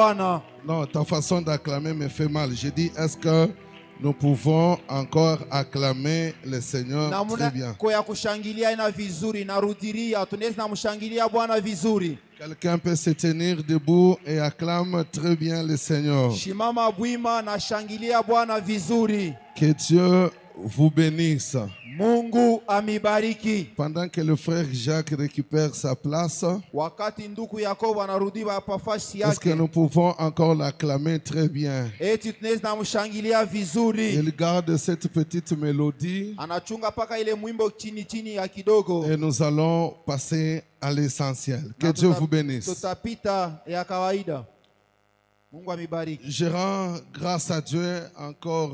Bwana. Non, ta façon d'acclamer me fait mal. J'ai dit, est-ce que nous pouvons encore acclamer le Seigneur très bien? Kwa kushangilia ina vizuri, narudiria, tunaweza mshangilia Bwana vizuri. Quelqu'un peut se tenir debout et acclame très bien le Seigneur. Shimama bwima na shangilia Bwana vizuri. Que Dieu vous bénisse. Mungu amibariki. Pendant que le frère Jacques récupère sa place, Wakati ndugu Yakobo anarudi pafasi est-ce que yake, nous pouvons encore l'acclamer très bien? eti tunaweza mshangilia vizuri. Il garde cette petite mélodie Anachunga paka ile mwimbo chini chini ya kidogo. et nous allons passer à l'essentiel. Que Dieu vous bénisse. Tutapita ya kawaida. Mungu amibariki. Je rends grâce à Dieu encore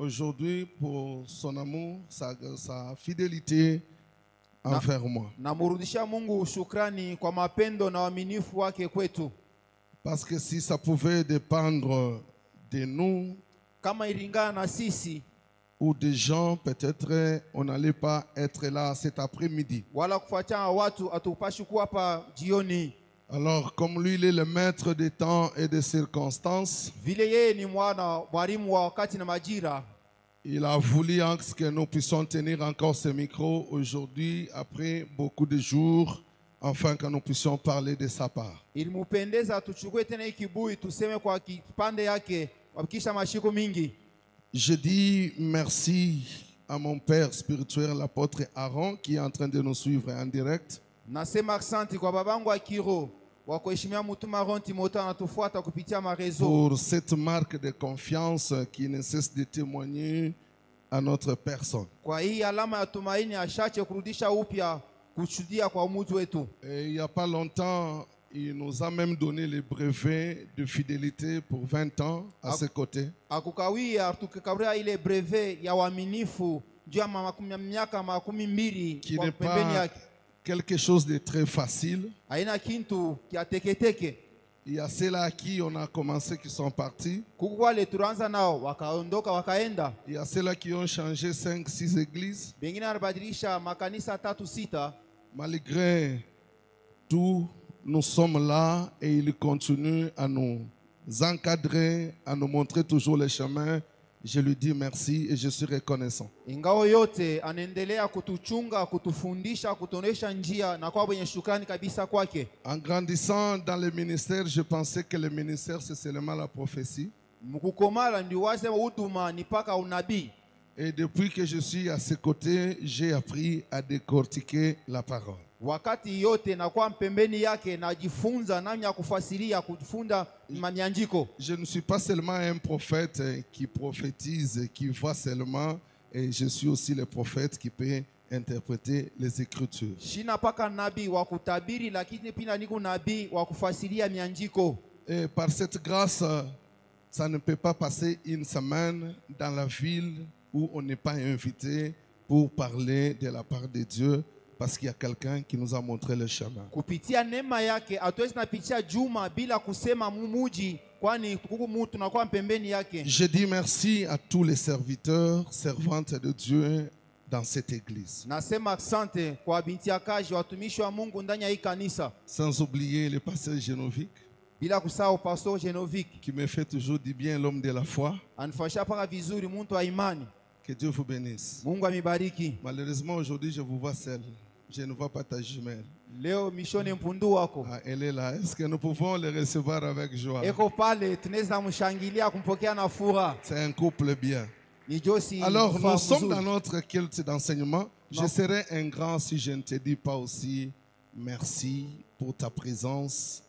aujourd'hui pour son amour, sa fidélité envers moi. Namurudisha Mungu shukrani kwa mapendo na uaminifu wake kwetu. Parce que si ça pouvait dépendre de nous Kama ilingana na sisi ou des gens, peut-être on n'allait pas être là cet après-midi. wala kufuatana watu atupashi kuwa hapa jioni. Alors, comme lui, il est le maître des temps et des circonstances, Vile yeye ni mwalimu wa wakati na majira, il a voulu que nous puissions tenir encore ce micro aujourd'hui, après beaucoup de jours, afin que nous puissions parler de sa part. ilimupendeza tuchukue tena hii kibui tuseme kwa kipande yake wakisha mashiko mingi. Je dis merci à mon père spirituel, l'apôtre Aaron, qui est en train de nous suivre en direct. Nasema asante kwa babangu wa kiroho wa kuheshimia mtuma Ron Timotheo anatufuata kupitia marezo. Pour cette marque de confiance qui ne cesse de témoigner à notre personne. Kwa hii alama ya tumaini ashache kurudisha upya kushuhudia kwa mtu wetu. Et il n'y a pas longtemps, il nous a même donné le brevet de fidélité pour 20 ans à ses côtés. Akukawia tukikawia ile brevet ya uaminifu juu ya miaka 12 Qui kwa n'est pembeni pas yake. quelque chose de très facile. Haina kintu kia teketeke. Il y a ceux-là à qui on a commencé qui sont partis. Kuku wale turanza nao wakaondoka wakaenda. Il y a ceux-là qui ont changé 5-6 églises. Bengine wanabadilisha makanisa 3-6. Malgré tout, nous sommes là et il continue à nous encadrer, à nous montrer toujours le chemin. Je lui dis merci et je suis reconnaissant. Ingao yote anaendelea kutuchunga, kutufundisha, kutuonesha njia na kwa mwenye shukrani kabisa kwake. En grandissant dans le ministère, je pensais que le ministère c'est seulement la prophétie. Mkukomala ndi waze huduma ni paka unabii. Et depuis que je suis à ses côtés, j'ai appris à décortiquer la parole. Wakati yote na kwa mpembeni yake najifunza namna ya kufasiria, kujifunza manyandiko. Je ne suis pas seulement un prophète qui prophétise, qui voit seulement, et je suis aussi le prophète qui peut interpréter les Écritures. Shina paka nabii wa kutabiri, lakini pia niko nabii wa kufasiria miandiko. Et par cette grâce, ça ne peut pas passer une semaine dans la ville où on n'est pas invité pour parler de la part de Dieu, parce qu'il y a quelqu'un qui nous a montré le chemin. Kupitia neema yake hatuwezi napitia juma bila kusema mumuji, kwani kuku mtu na kwa pembeni yake. Je dis merci à tous les serviteurs, servantes de Dieu dans cette église. Nasema asante kwa binti akaji watumishi wa Mungu ndani ya hii kanisa. Sans oublier le pasteur Genovic, Bila kusahau pastor Genovic qui me fait toujours du bien, l'homme de la foi. anifasha paka vizuri mtu wa imani. Que Dieu vous bénisse. Mungu amibariki. Malheureusement, aujourd'hui, je vous vois seul. Je ne vois pas ta jumelle. Leo mishoni mpundu wako. Ah, elle est là. Est-ce que nous pouvons le recevoir avec joie? Eko pale tunaweza mshangilia kumpokea na furaha. C'est un couple bien. Ni Josi. Alors, nous sommes mzuri. dans notre culte d'enseignement. Je serais ingrat si je ne te dis pas aussi merci pour ta présence,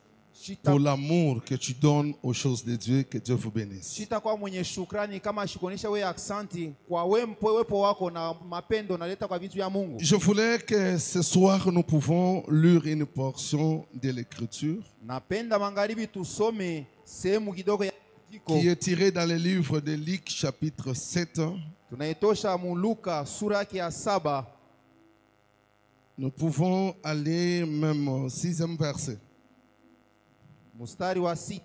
pour l'amour que tu donnes aux choses de Dieu. Que Dieu vous bénisse. Sitakuwa mwenye shukrani kama shikuonesha wewe aksanti kwa wepo wako na mapendo naleta kwa vitu ya Mungu. Je voulais que ce soir nous pouvons lire une portion de l'Écriture Napenda magharibi tusome sehemu kidogo ya andiko. qui est tirée dans le livre de Luc chapitre 7. Tunaitosha mu Luka sura yake ya 7. Nous pouvons aller même au 6e verset. Mustari wa 6.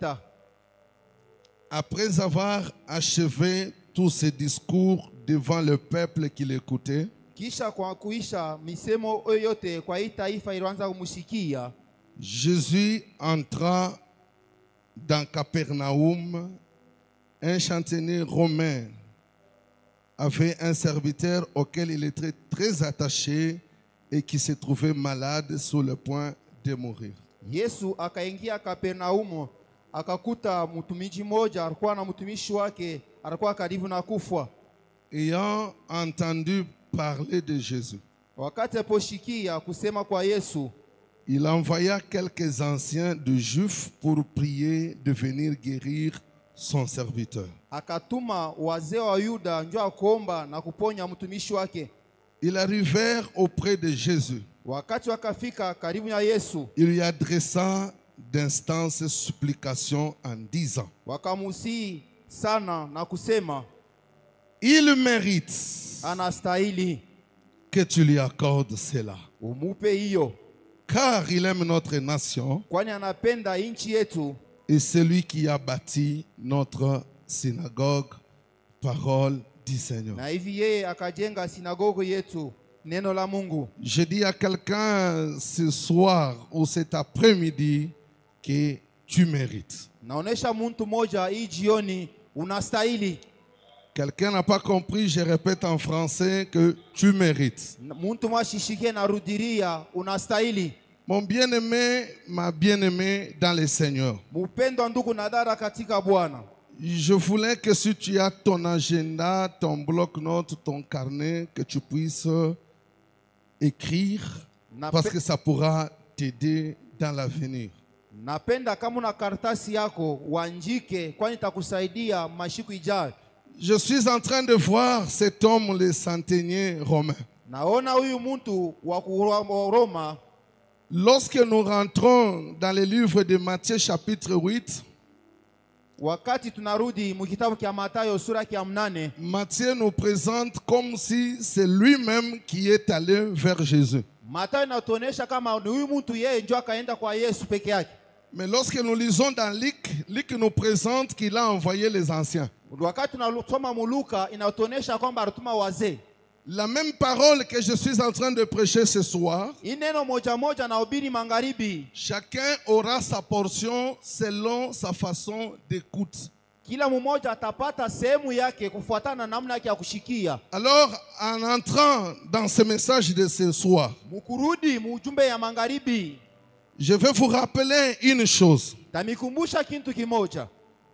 Après avoir achevé tous ces discours devant le peuple qui l'écoutait, Kisha kwa kuisha misemo yote kwa hii taifa ilianza kumshikia, Jésus entra dans Capernaum, un chantier romain avait un serviteur auquel il était très attaché et qui se trouvait malade sur le point de mourir. Yesu akaingia Kapernaumu, akakuta mtumishi mmoja alikuwa na mtumishi wake alikuwa karibu na kufa. Ayant entendu parler de Jésus, Wakati aliposikia kusema kwa Yesu, il envoya quelques anciens de Juifs pour prier de venir guérir son serviteur. akatuma wazee wa Yuda njoo kuomba na kuponya mtumishi wake. Ils arrivèrent auprès de Jésus. Wakati wakafika karibu na Yesu, Il lui adressa d'instances supplications en disant: wakamusii sana na kusema il mérite anastahili que tu lui accordes cela, umupe hiyo, car il aime notre nation kwani anapenda nchi yetu et celui qui a bâti notre synagogue. Parole du Seigneur. na hivi yeye akajenga sinagogi yetu. Neno la Mungu. Je dis à quelqu'un ce soir ou cet après-midi que tu mérites. Naonesha mtu moja hii jioni unastahili. Quelqu'un n'a pas compris, je répète en français que tu mérites. Mtu mwashishike na rudiria unastahili. Mon bien-aimé, ma bien-aimée dans le Seigneur, Mupendwa ndugu na dada katika Bwana. je voulais que si tu as ton agenda, ton bloc-notes, ton carnet, que tu puisses écrire parce que ça pourra t'aider dans l'avenir. Napenda kama una karatasi yako uandike, kwani itakusaidia mashiku ijayo. Je suis en train de voir cet homme, le centenier romain. Naona huyu mtu wa Roma. Lorsque nous rentrons dans le livre de Matthieu chapitre 8, Wakati tunarudi mu kitabu kia Mathayo sura kia 8, Matthieu nous présente comme si c'est lui-même qui est allé vers Jésus. Mathayo inatuonesha kama ni huyu mtu yeye ndio akaenda kwa Yesu peke yake. Mais lorsque nous lisons dans Luc, Luc nous présente qu'il a envoyé les anciens. Wakati tunasoma mu Luka inatuonesha kwamba alituma wazee. La même parole que je suis en train de prêcher ce soir, Ineno moja moja na ubiri magharibi. chacun aura sa portion selon sa façon d'écoute. Kila mmoja atapata sehemu yake kufuatana na namna yake ya kushikia. Alors, en entrant dans ce message de ce soir, Mukurudi mu ujumbe ya magharibi, je vais vous rappeler une chose, tamikumbusha kitu kimoja.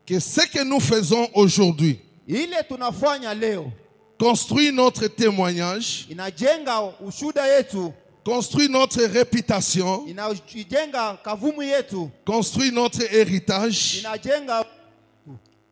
que ce que nous faisons aujourd'hui Ile tunafanya leo construit notre témoignage, inajenga ushuda yetu, construit notre réputation, inajenga kavumu yetu, construit notre héritage inajenga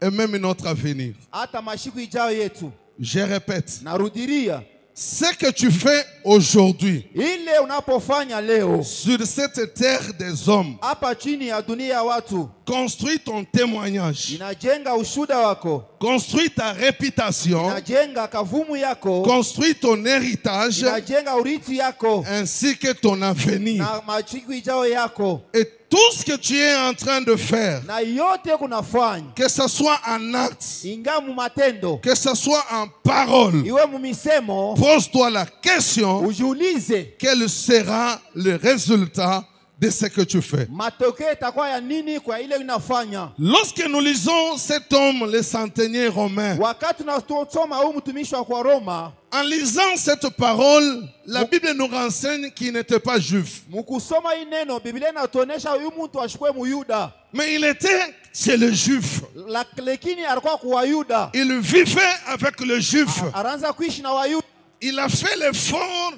et même notre avenir. hata mashiku ijayo yetu. Je répète, Narudiria, ce que tu fais aujourd'hui ile unapofanya leo sur cette terre des hommes hapa chini ya dunia ya watu construit ton témoignage, inajenga ushuda wako, construit ta réputation, inajenga kavumu yako, construit ton héritage inajenga urithi yako ainsi que ton avenir. na mashiku ijayo yako. Et tout ce que tu es en train de faire, Na yote kunafanya que ce soit en acte, inga mu matendo, que ce soit en parole, iwe mu misemo, pose-toi la question, ujiulize quel sera le résultat de ce que tu fais. matokeo itakuwa ya nini kwa ile unafanya. Lorsque nous lisons cet homme, le centenier romain, Wakati tunasoma huyu mtumishi wa kwa Roma, en lisant cette parole, la Bible nous renseigne qu'il n'était pas juif. mkusoma hii neno, Biblia inatuonesha huyu mtu ashikwe Muyuda, Mais il était chez le juif. lakini alikuwa kwa Wayuda, Il vivait avec le juif. araanza kuishi na Wayuda. Il a fait l'effort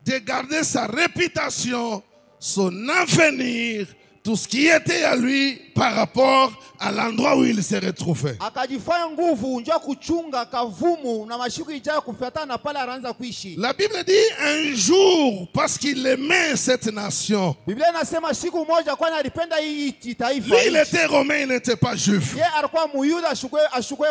de garder sa réputation, son avenir, tout ce qui était à lui par rapport à l'endroit où il se retrouvait. Akajifanya nguvu njoo kuchunga kavumu na mashiku ijayo kufuatana na pale anaanza kuishi. La Bible dit un jour, parce qu'il aimait cette nation. Biblia inasema siku moja, kwani alipenda hii taifa. Lui, il était romain, il n'était pas juif. Yeye alikuwa Muyuda, ashukwe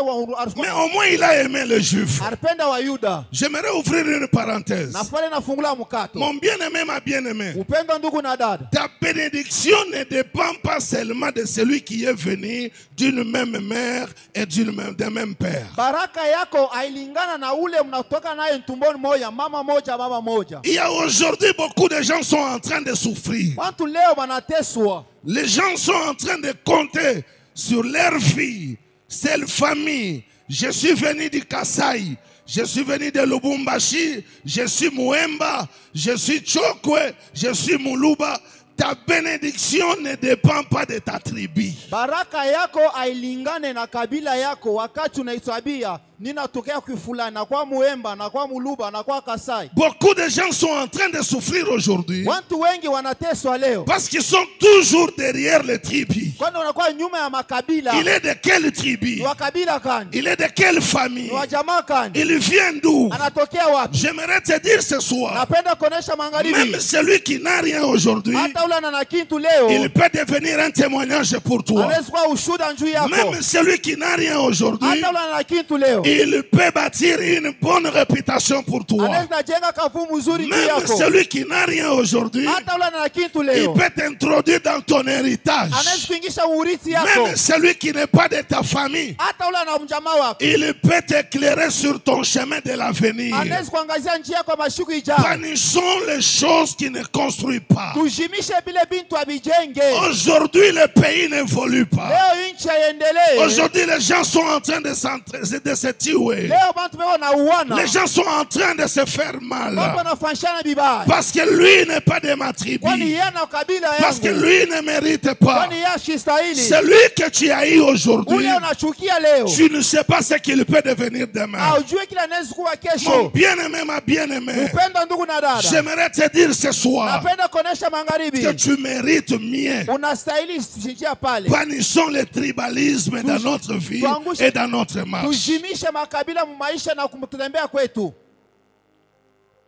Mais au moins, il a aimé le juif. alipenda Wayuda. J'aimerais ouvrir une parenthèse. Na pale nafungula mkato. Mon bien-aimé, ma bien-aimée, Upendo ndugu na dada. ta bénédiction ne dépend pas seulement de celui qui est venu d'une même mère et d'un même père. Baraka yako hailingana na ule mnatoka naye tumboni moja, mama moja, baba moja. Il y a aujourd'hui beaucoup de gens sont en train de souffrir. Watu leo wanateswa. Les gens sont en train de compter sur leur vie, c'est famille. Je suis venu du Kasaï, je suis venu de Lubumbashi, je suis Muemba, je suis Chokwe, je suis Muluba. Ta bénédiction ne dépend pas de ta tribu. Baraka yako ailingane na kabila yako wakati unaisabia ninatokea kwa fulani na kwa Muemba na kwa Muluba na kwa Kasai. Beaucoup de gens sont en train de souffrir aujourd'hui Watu wengi wanateswa leo parce qu'ils sont toujours derrière les tribus. kwani wanakuwa nyuma ya makabila. Il est de quelle tribu? Wa kabila gani? Il est de quelle famille? Wa jamaa gani? Il vient d'où? Anatokea wapi? J'aimerais te dire ce soir, Napenda kuonesha magharibi. même celui qui n'a rien aujourd'hui, Hata ule ana kitu leo. il peut devenir un témoignage pour toi. Anaweza kuwa ushuhuda juu yako. Même celui qui n'a rien aujourd'hui, Hata ule ana kitu leo. il peut bâtir une bonne réputation pour toi. Anaweza jenga kavumu nzuri juu Même yako. celui qui n'a rien aujourd'hui, Hata ule ana kitu il leo. peut t'introduire dans ton héritage. Anaweza kuingisha urithi yako. Même celui qui n'est pas de ta famille, Hata ule ana mjamaa wako. il peut t'éclairer sur ton chemin de l'avenir. Anaweza kuangazia njia yako mashuku ijayo. Bannissons les choses qui ne construisent pas. Tujimishe bile bintu abijenge. Aujourd'hui, le pays n'évolue pas. Leo nchi haiendelee. Aujourd'hui, les gens sont en train de se tuer. Leo bantu beko na uwana. Les gens sont en train de se faire mal. Bantu wanafanyana bibaya. Parce que lui n'est pas de ma tribu. Kwani yeye na kabila Parce que yangu. lui ne mérite pas. Kwani yeye ashistahili. Celui que tu as eu aujourd'hui, Ule unachukia leo. tu ne sais pas ce qu'il peut devenir demain. Haujui kila anaweza kuwa Mon kesho. bien-aimé, ma bien-aimée, Upenda ndugu na dada. j'aimerais te dire ce soir Napenda kuonesha magharibi. que tu mérites mieux. Unastahili njia pale. Bannissons le tribalisme dans notre vie et dans notre marche. Tujimishe makabila mu maisha na kumtembea kwetu.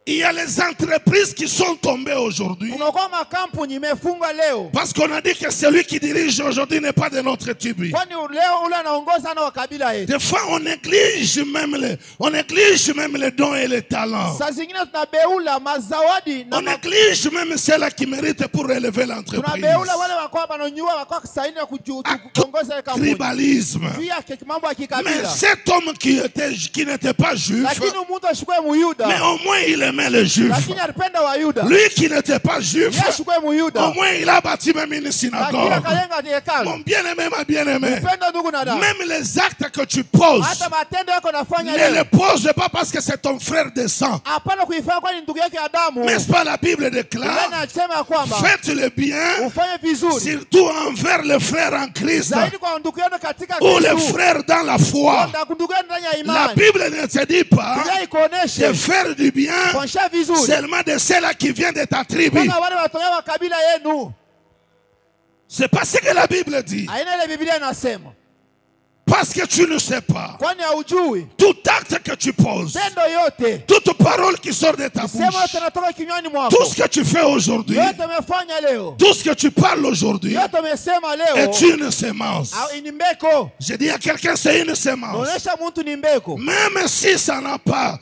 Il y a les entreprises qui sont tombées aujourd'hui. Kunakuwa makampuni imefunga leo. Parce qu'on a dit que celui qui dirige aujourd'hui n'est pas de notre tribu. Kwani leo ule anaongoza na wa kabila yetu. Des fois, on néglige même les dons et les talents. Saa zingine tunabeula mazawadi na On néglige même ceux-là qui méritent pour relever l'entreprise. tunabeula wale wakwa banonyua wakwa kusaini na kuongoza kampuni. Tribalisme. Juu ya mambo ya Mais kikabila. cet homme qui n'était pas juif, Lakini mtu ashukue Muyuda. mais au moins il aimait les juifs. Lakini alipenda Wayuda. Lui qui n'était pas juif, Yeye ashukue Muyuda. au moins il a bâti même une Lakini synagogue. akajenga hekalu. Mon bien-aimé, ma bien-aimée, Upenda ndugu na dada. même les actes que tu poses, Hata matendo yako nafanya ne leo. les pose pas parce que c'est ton frère de sang. Hapana kuifanya kwani ndugu yake Adamu. N'est-ce pas la Bible Biblia déclare, inasema kwamba faites le bien, ufanye vizuri surtout envers les frères en Christ zaidi kwa ndugu yenu katika ou les Kristo. frères dans la foi. Na ndugu yenu ndani ya La imani. Bible ne te dit pas Biblia de ikuoneshe faire du bien kuonyesha vizuri. seulement de ceux-là qui viennent de ta tribu. Kama wale watoka wa kabila yenu. C'est pas ce que la Bible dit. Aina ile Biblia inasema. Parce que tu ne sais pas. Kwani haujui? Tout acte que tu poses, Tendo yote. toute parole qui sort de ta Sema bouche, yote natoka kinywani mwako. tout ce que tu fais aujourd'hui, Yote umefanya leo. tout ce que tu parles aujourd'hui, Yote umesema leo. est une sémence. Ni mbeko. Je dis à quelqu'un, c'est une sémence. Onesha mtu ni mbeko. Même si ça n'a pas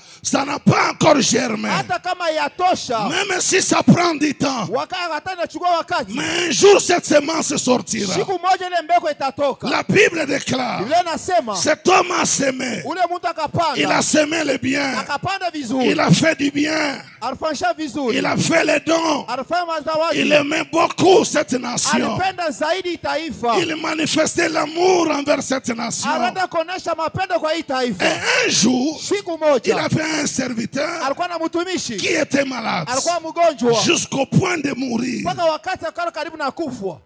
encore germé, Hata kama yatosha. même si ça prend du temps, Wakati hata inachukua wakati. mais un jour cette sémence sortira. Siku moja ile mbeko itatoka. La Bible déclare, Biblia inasema cet homme a sémé, ule mtu akapanda. il a semé le bien, Akapanda vizuri. il a fait du bien, Alifanya vizuri. il a fait les dons, Alifanya mazawadi. il aimait beaucoup cette nation, Alipenda zaidi taifa. il manifestait l'amour envers cette nation. Alienda kuonesha mapendo kwa hii taifa. Et un jour, Siku il moja avait un serviteur alikuwa na mtumishi qui était malade alikuwa mgonjwa jusqu'au point de mourir. mpaka wakati akawa karibu na kufa.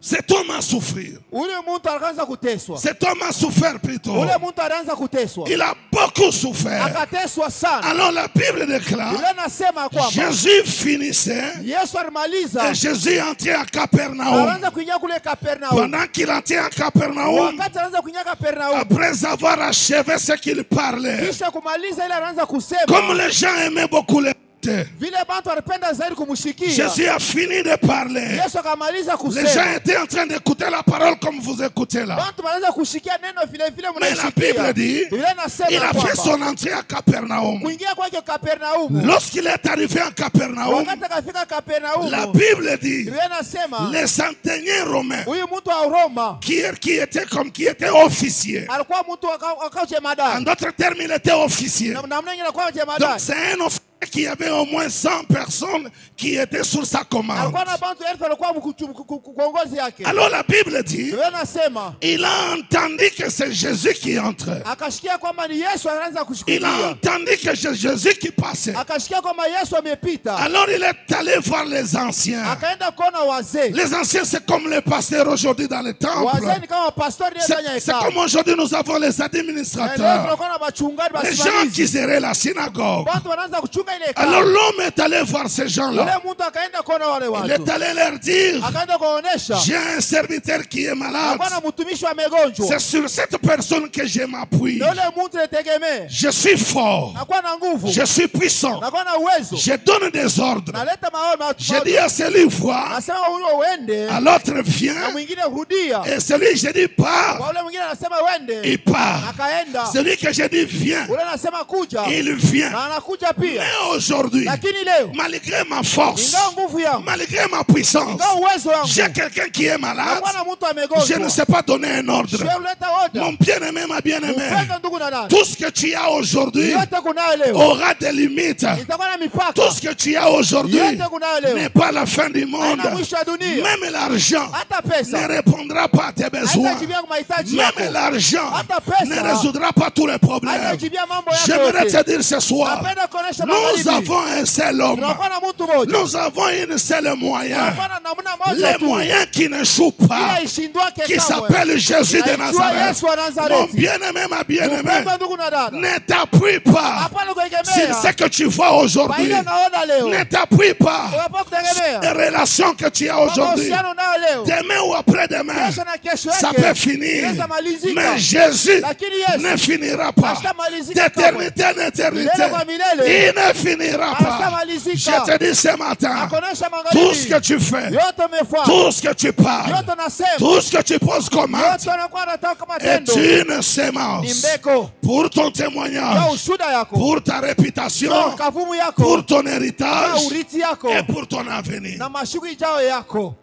Cet homme a souffert. Ule mtu alianza kuteswa. Cet homme a souffert plutôt. Ule mtu alianza kuteswa. Il a beaucoup souffert. Akateswa sana. Alors la Bible déclare, Biblia inasema kwamba Jésus finissait Yesu alimaliza et Jésus entrait à Capernaum. alianza kuingia kule Kapernaum. Pendant qu'il entrait à Capernaum, Wakati alianza kuingia Kapernaum, après avoir achevé ce qu'il parlait, kisha kumaliza ile alianza kusema. comme les gens aimaient beaucoup les Vile bantu walipenda zaidi kumshikia. Jésus a fini de parler. Yesu akamaliza Les gens kusema. étaient en train d'écouter la parole comme vous écoutez là. Bantu wanaanza kushikia neno vile vile Mais la Bible mnashikia. dit, Biblia il inasema a fait kwamba son entrée à Capernaum. kuingia kwake Kapernaum. Lorsqu'il est arrivé à Capernaum, Wakati akafika Kapernaum, la Bible dit, Biblia inasema les centeniers romains huyu mtu wa Roma qui était officier. alikuwa mtu akawa En jemadari. d'autres termes, il était officier. Namna nyingine alikuwa Donc jemadari. c'est un officier et qu'il y avait au moins 100 personnes qui étaient sous sa commande. alikuwa na bantu 1000 walikuwa kuongozi yake. Alors la Bible dit, Biblia inasema il a entendu que c'est Jésus qui entrait. akashikia kwamba ni Yesu anaanza Il a kushuhudia. entendu que c'est Jésus qui passait. Akashikia kwamba Yesu amepita. Alors il est allé voir les anciens. Akaenda kuona wazee. Les anciens, c'est comme les pasteurs aujourd'hui dans les temples. Wazee ni kama pastori ndani ya C'est hekalu. comme aujourd'hui nous avons les Na leo administrateurs, tunakuwa na wachungaji les gens wasimamizi. qui géraient la synagogue. Watu wanaanza kuchunga ile Alors hekalu. l'homme est allé voir ces Yule gens-là. mtu akaenda kuona wale Il watu. est allé leur dire, Akaenda kuwaonesha. j'ai un serviteur qui est malade. Hapana mtumishi amegonjwa. C'est sur cette personne que je m'appuie. Na yule mtu nitegemee. Je suis fort. Nakuwa na nguvu. Je suis puissant. Nakuwa na uwezo. Je donne des ordres. Naleta maoni. Je dis à celui voit, Nasema huyo uende. à l'autre Na vient, mwingine rudia. et celui je dis Kwa pars, yule mwingine anasema uende. il part. Akaenda. Celui que je dis viens, Ule anasema kuja. il vient. Na anakuja pia. Mais aujourd'hui, Lakini leo malgré ma force, ingawa nguvu yangu, malgré ma puissance, ingawa uwezo wangu, j'ai quelqu'un qui est malade. nakuwa na mtu Je amegonjwa. ne sais pas donner un ordre. Siwezi kuleta Mon order. bien-aimé, ma bien-aimée, Upendo ndugu na dada. tout ce que tu as aujourd'hui Yote kunayo leo. aura des limites. Itakuwa na mipaka. Tout ce que tu as aujourd'hui Yote kunayo leo. n'est pas la fin du monde. Haina mwisho wa dunia. Même l'argent Hata ne pesa. répondra pas à tes besoins. Haitajibia kwa mahitaji yako. Même l'argent Hata pesa. ne résoudra pas tous les problèmes. Haitajibia mambo yako J'aimerais yote. te dire ce soir, Napenda kuonesha nous magharibi. avons un seul homme. Tunakuwa na mtu mmoja. Nous avons une seule moyen. Tunakuwa na namna moja Les tu. moyens qui n'échouent pas. Ila ishindwake Qui kamwe. s'appelle Jésus de Inaitwa Nazareth. Yesu wa Mon Nazareti. bien-aimé, ma bien-aimée, Upendo ndugu na dada. ne t'appuie pas Hapana sur kuegemea. ce que tu vois Kwa aujourd'hui. ile unaona leo. Ne t'appuie pas Hapana kutegemea. les relations que tu as Kwa aujourd'hui. mahusiano unayo leo. Demain ou après-demain, Kesho na kesho ça yake. peut finir. Inaweza malizika. Mais Jésus Lakini Yesu ne finira pas. Hatamalizika kamwe. D'éternité en éternité, Milele kwa milele. il ne finira pas. Hatamalizika. Je te dis ce matin, Nakuonesha tout ce que magharibi. tu fais, Yote umefanya. tout ce que tu parles, Yote unasema. tout ce que tu poses comme acte Yote unakuwa unataka kama est tendo. une Ni sémence mbeko. pour ton Ya témoignage, ushuda yako. pour ta réputation, Ya kavumu yako. pour ton Na héritage urithi yako. et pour ton avenir. Na mashughuli ijao yako.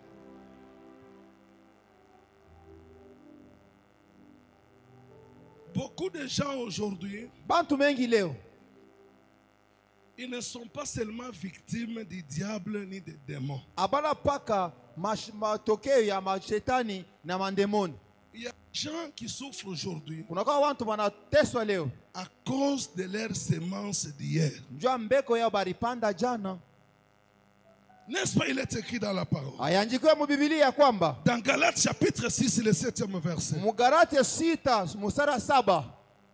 Beaucoup de gens aujourd'hui, Bantu mengi leo ils ne sont pas seulement victimes du diable ni des démons. abana paka matokeo ya mashetani na mandemoni. Il y a des gens qui souffrent aujourd'hui Kunakuwa watu wanateswa leo. à cause de leurs semences d'hier. Njua mbeko yao baripanda jana. N'est-ce pas, il est écrit dans la parole. Ayaandikiwe mu Biblia ya kwamba Dans Galates chapitre 6, le 7e verset. Mugalati 6 mstari 7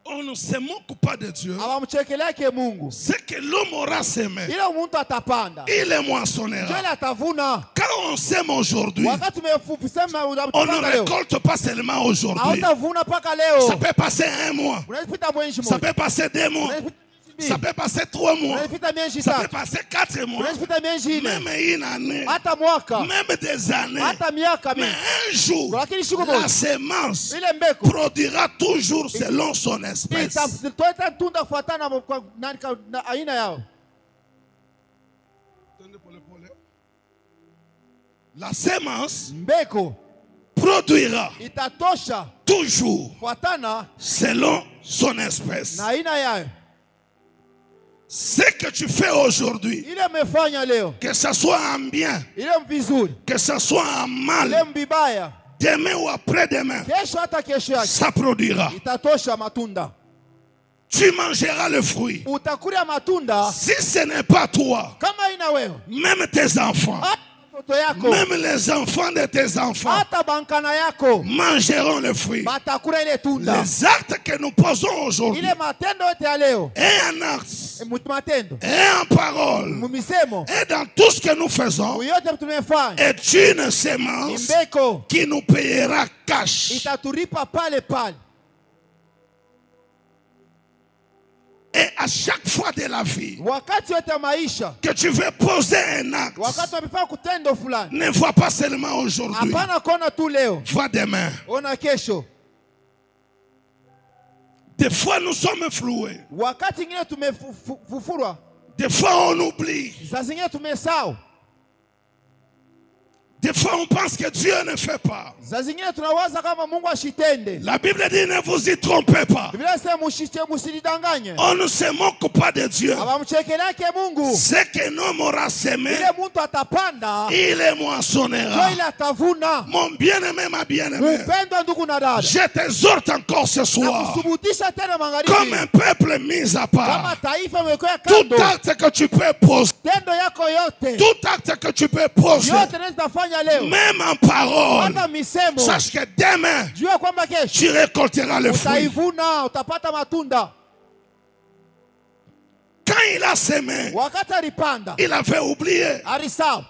On ne se moque pas de Dieu. awamchekeleke Mungu. Ce que l'homme aura semé, Ile mtu atapanda. il le Njoo moissonnera. ile atavuna. Quand on sème aujourd'hui, Wakati umefusema on ne unapanda leo. récolte pas seulement aujourd'hui. Hautavuna paka leo. Ça peut passer un mois, Unapita mwezi ça mmoja. peut passer 2 mois, Unapita ça peut passer 3 mois, Unapita miezi ça peut tatu. passer 4 mois, Unapita miezi même nne. une année, Hata mwaka. même des années. Hata miaka Mais mingi. un jour, Lakini siku la moja semence ile mbeko produira toujours selon son espèce. itatoa tunda kufuatana na aina yao. La semence Mbeko produira itatosha toujours kufuatana selon son espèce. na aina yayo. Ce que tu fais aujourd'hui, Ile umefanya leo, que ce soit en bien, ile vizuri, que ce soit en ile mal, mbibaya, demain ou après-demain, kesho hata kesho yake ça produira. itatosha matunda. Tu mangeras le fruit. Utakula matunda Si ce n'est pas toi, kama ina wewe, même tes enfants, hata watoto yako, même les enfants de tes enfants hata bankana yako mangeront le fruit. batakula ile tunda. Les actes que nous posons aujourd'hui, Ile matendo yote ya leo, et en actes, matendo, et en paroles, mumisemo, et dans tout ce que nous faisons, yote tumefanya, est une sémence mbeko qui nous payera cash. itaturipa pale pale. Et à chaque fois de la vie Wakati yote ya maisha, que tu veux poser un acte, wakati wamefanya kutendo fulani, ne vois pas seulement aujourd'hui, hapana kuona tu leo, vois demain. ona kesho. Des fois nous sommes floués, Wakati ingine tumefufurwa, des fois on oublie, saa zingine tumesahau, Des fois, on pense que Dieu ne fait pas. Saa zingine tunawaza kama Mungu ashitende. La Bible dit ne vous y trompez pas. Biblia inasema msijidanganye. On ne se moque pas de Dieu. Abamchekeleke Mungu. Ce qu'un homme aura semé, Ile mtu atapanda, il le moissonnera. ile atavuna. Mon bien-aimé, ma bien-aimée, Mpendwa ndugu na dada, je t'exhorte encore ce soir, nakusubutisha tena magharibi, comme un peuple mis à kama part. taifa imekuwa Tout kando. acte que tu peux poser, Tendo yako yote, tout acte que tu peux poser, yote naweza fanya leo, même en parole, hata misemo, sache que demain, jua kwamba kesho tu récolteras le fruit. utaivuna, utapata matunda. Quand il a semé, Wakati alipanda, il avait oublié. alisahau.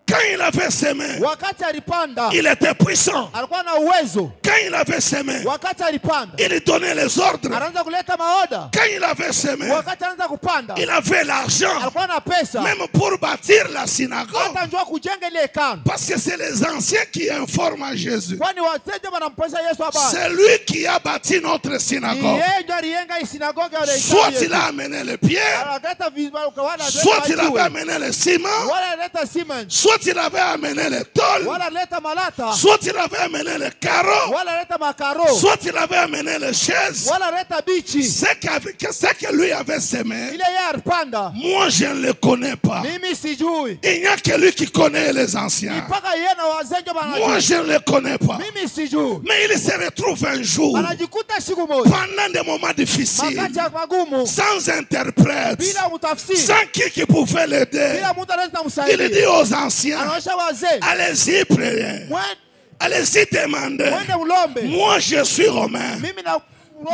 Quand il avait semé, Wakati alipanda, il était puissant. alikuwa na uwezo. Quand il avait semé, Wakati alipanda, il donnait les ordres. anaanza kuleta maoda. Quand il avait semé, Wakati anaanza kupanda, il avait l'argent, alikuwa na pesa, même pour bâtir la synagogue. hata njoo kujenga ile hekalu. Parce que c'est les anciens qui informent à Jésus. Kwani wateja wanampesa Yesu habari. C'est lui qui a bâti notre Ni synagogue. yeye ndiye alijenga hii sinagogi ya Yesu. Soit il a amené les pierres, Analeta vizibao kwa wana, soit il avait amené le ciment, wala analeta cement, soit il avait amené les tôles, wala analeta malata, soit il avait amené les carreaux, wala analeta makaro, soit il avait amené les chaises. wala analeta bichi. Ce que lui avait semé, Ile yeye alipanda, moi je ne le connais pas. mimi sijui. Il n'y a que lui qui connaît les anciens. Mpaka yeye na wazee ndio Moi wanajua. je ne le connais pas. Mimi sijui. Mais il se retrouve un jour, Anajikuta siku moja pendant des moments difficiles, makati ya magumu, sans interprète, bila mtafsiri, sans qui pouvait l'aider. bila mtu anaweza Il kumsaidia. dit aux anciens, Anaosha wazee, allez-y priez, allez-y demandez. mwende ulombe. Moi je suis romain, Mimi na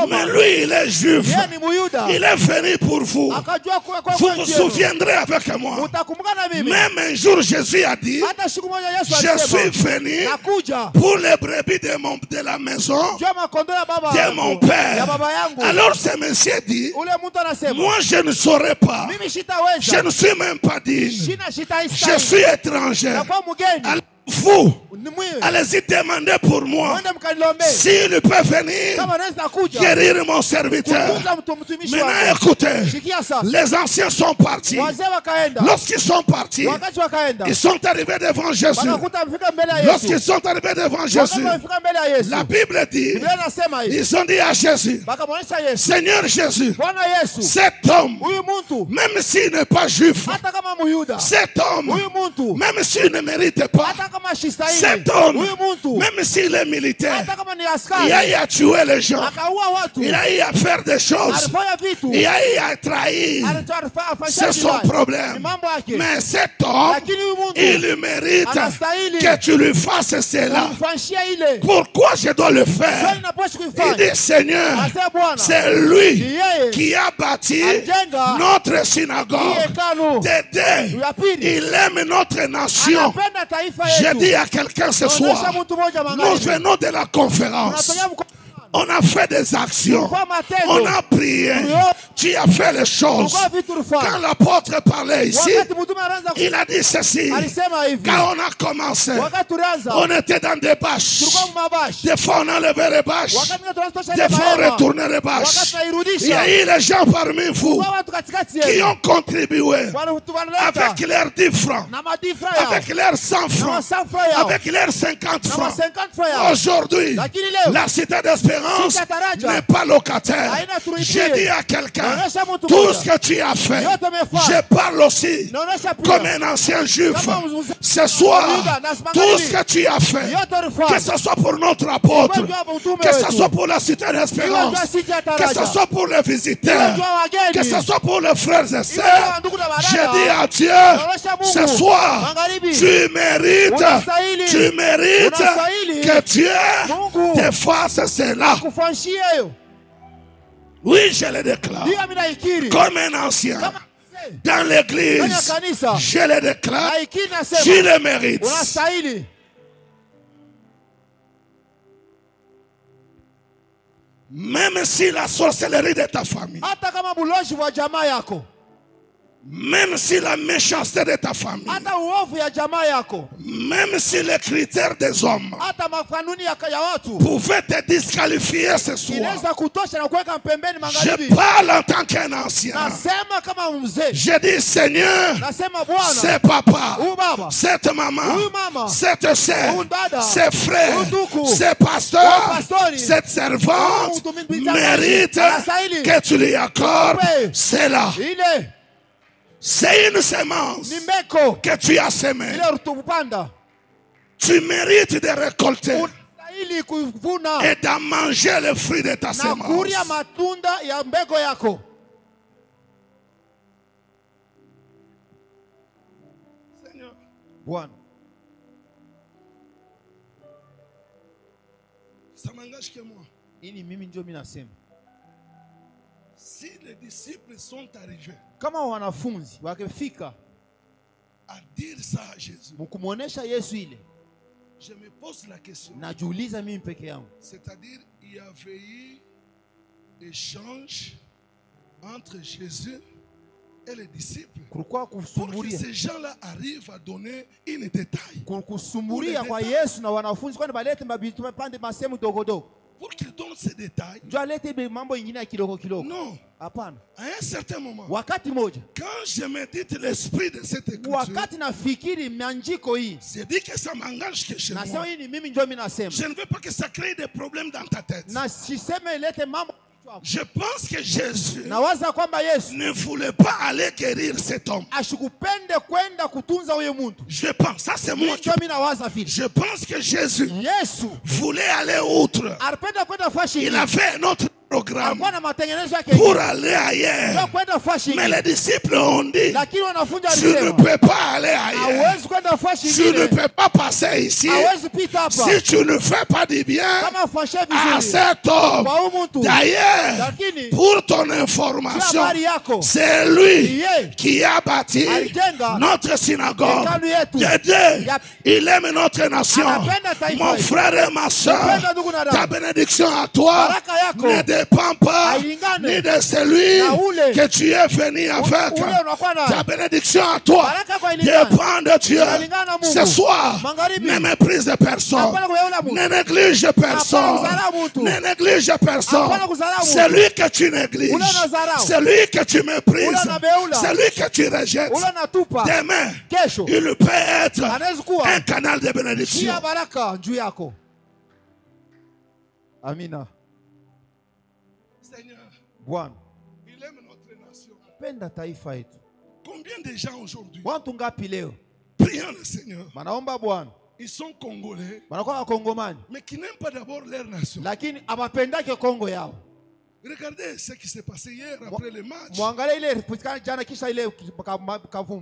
mais lui il est juif. yeye ni Muyuda. Il est venu pour vous. Akajua kwa Vous vous souviendrez avec moi. utakumbuka na mimi. Même un jour Jésus a dit, Hata siku moja Yesu je suis alisema, venu nakuja pour les brebis de la maison jua makondoo ya baba de yangu, mon ya père. baba yangu. Alors ce monsieur dit, Ule mtu anasema, moi je ne saurais pas, mimi je sitaweza, ne suis même pas digne, sina je shitaistahili, suis étranger. nakuwa mgeni. Alors, vous, Ni mwi- allez-y demander pour moi mwende mkanilombe s'il peut venir kama naweza kuja guérir mon serviteur. kutunza mtumishi Maintenant wangu. écoutez, Sikia sasa, les anciens sont partis. wazee wakaenda, Lorsqu'ils sont partis, wakati wakaenda ils sont arrivés devant Jésus. wakakuta amefika mbele ya Lorsqu'ils Yesu. sont arrivés devant Wakati Jésus, wamefika mbele ya Yesu, la Bible dit, Biblia inasema hivi, ils ont dit à Jésus, wakamwonyesha Yesu, Seigneur Jésus, Bwana Yesu, cet homme, huyu mtu même s'il n'est pas juif, hata kama Muyuda, cet homme, huyu mtu même s'il ne mérite pas, hata kama shistahili, cet homme, huyu mtu même s'il est militaire, hata kama ni il askari, a eu à tuer les gens, akaua watu, il a eu à faire des choses, alifanya vitu, il a eu à trahir. C'est son problème. Mais cet homme, lakini huyu mtu il mérite anastahili que tu lui fasses cela. kumfanyia ile. Pourquoi je dois le faire? Swali napaswa Il kuifanya. dit, Seigneur, Asema Bwana, c'est lui ni yeye qui a bâti alijenga notre hii synagogue. hekalu. T'aider. Ya pili, Il aime notre nation. anapenda taifa Je yetu. dis à quelqu'un ce Anaonyesha soir, mtu mmoja nous magharibi. venons de la conférence. Tunafanya mkutano, On a fait des actions. kwa matendo. On a prié. Tu as fait les choses. Kwa vitu Quand rufaa. l'apôtre parlait ici, Wakati mtume anaanza il a dit ceci. alisema hivi. Quand on a commencé, Wakati tulianza on était dans des bâches. tulikuwa mabashi. Des fois, on enlevait les bâches. Wakati tunatosha Des ile fois, on mahema. retournait les Wakati bâches. Il y tunairudisha. a eu les gens parmi vous Kwa watu katikati qui yenu. ont contribué Wanaleta avec leurs 10 francs, na madifra yao. avec leurs 100 Na francs, masafra yao. avec leurs 50 Na francs. 50 fra yao. Aujourd'hui, Lakini leo la cité d'espérance Cité Taraja n'est pas locataire. haina turuitie. J'ai dit à quelqu'un, Naonyesha mtu tout mmoja. ce que tu as fait, Yote umefanya. je parle aussi Naonyesha pia. comme un ancien juif. Kama mzee. Ce soir, Yuda, na tout magharibi. ce que tu as fait, Yote que rufaa. ce soit pour notre apôtre, Iwe jua mtume que ce wetu. soit pour la cité d'espérance, Iwe jua Cité ya que Taraja. ce soit pour les visiteurs, Iwe jua wageni. que ce soit pour les frères et jua sœurs, ndugu na je wadada. dis à Dieu, Naonyesha Mungu. ce soir, Magharibi. tu mérites, Unastahili. tu mérites Unastahili. que Dieu Mungu. te fasse cela. Kufanyia hiyo. Oui, je le déclare. Ndio mimi naikiri. Comme un ancien Kama dans ndani ya l'église, kanisa. je le déclare. Naikiri Tu nasema. le mérites. Unastahili. Même si la sorcellerie de ta famille, Hata kama buloshi wa jamaa yako. Même si la méchanceté de ta famille, hata uovu ya jamaa yako, même si les critères des hommes hata makanuni ya watu pouvaient te disqualifier ce soir, inaweza kutosha na kuweka pembeni je magharibi. parle en tant qu'un ancien. Nasema kama mzee, Je dis Seigneur, nasema Bwana, c'est papa, huyu baba, cette maman, huyu mama, cette sœur, huyu dada, ces frères, huyu ndugu, ces pasteurs, pastori, cette servante huyu mtumishi mérite anastahili que tu lui accordes Upe. cela. ile C'est une semence ni mbeko que tu as semée. ile utupanda, Tu mérites de récolter unastahili kuvuna et d'en manger le fruit de ta na semence. kuria matunda ya mbeko yako. Seigneur, Bwana, ça m'engage que moi. ini mimi ndio mimi nasema, Si les disciples sont arrivés kama wanafunzi wakifika à dire ça à Jésus, mkumuonesha Yesu ile, je me pose la question. najiuliza mimi peke yangu, C'est-à-dire, il y avait eu échange entre Jésus et les disciples. kulikuwa Pour que kusumburia, ces gens-là arrivent à donner une détail. kusumburia kwa Yesu na wanafunzi, kwani balete mabitu mapande masemu dogodogo, Pour qu'ils donnent ces détails. ndio alete mambo ingine ya kidogo kidogo. Non. Hapana, À un certain moment, wakati moja, quand je médite l'esprit de cette écriture, wakati nafikiri mianjiko hii, c'est dit que ça m'engage que chez moi. nasema hii ni mimi ndio mimi nasema, Je ne veux pas que ça crée des problèmes dans ta tête. na siseme ilete mambo. Je pense que Jésus Nawaza kwamba Yesu ne voulait pas aller guérir cet homme. ashikupende kwenda kutunza huyo mtu. Je pense, ça c'est moi qui... Ndio mimi nawaza vile. Je pense que Jésus Yesu voulait aller outre. alipenda kwenda fashi, Il avait un autre programme alikuwa na matengenezo yake pour aller ailleurs. ndio kwenda fashi, Mais les disciples ont dit, lakini wanafunzi tu ne walisema peux pas aller ailleurs. hawezi kwenda fashi Tu ne vile, peux pas passer ici. hawezi pita hapa Si tu ne fais pas du bien kama fashe à vizuri cet homme. kwa huyu mtu. D'ailleurs, Lakini pour ton kwa information, habari yako, c'est lui yeye qui a bâti alijenga notre synagogue. hekalu yetu. De deux, Yap. il aime notre nation. Anapenda taifa Mon hili. frère et ma soeur, Anapenda ndugu na dada. ta bénédiction à toi Baraka yako ne dépend pas hailingane ni de celui na ule que tu es venu avec. ule unakuwa naye. Ta bénédiction à toi Baraka yako hailingane. dépend de Dieu. Inalingana na Mungu. Ce soir, Magharibi. ne méprise personne. Hapana kuyaona mtu. Ne néglige personne. Hapana kudharau mtu. Ne néglige personne. Hapana kudharau mtu. Celui que tu négliges, Ule unadharau. celui que tu méprises, Ule unabeula. celui que tu rejettes, ule natupa demain, kesho il peut être anaweza kuwa un canal de bénédiction. chia baraka juu yako. Amina. Seigneur, Bwana, il aime notre nation. penda taifa yetu. Combien de gens aujourd'hui, Watu ngapi leo priant le Seigneur, wanaomba Bwana, ils sont congolais, wanakuwa wakongomani mais qui n'aiment pas d'abord leur nation. lakini abapendake Kongo yao. Regardez ce qui s'est passé hier après le match. Mwangalie ile ilipatikana jana kisha ile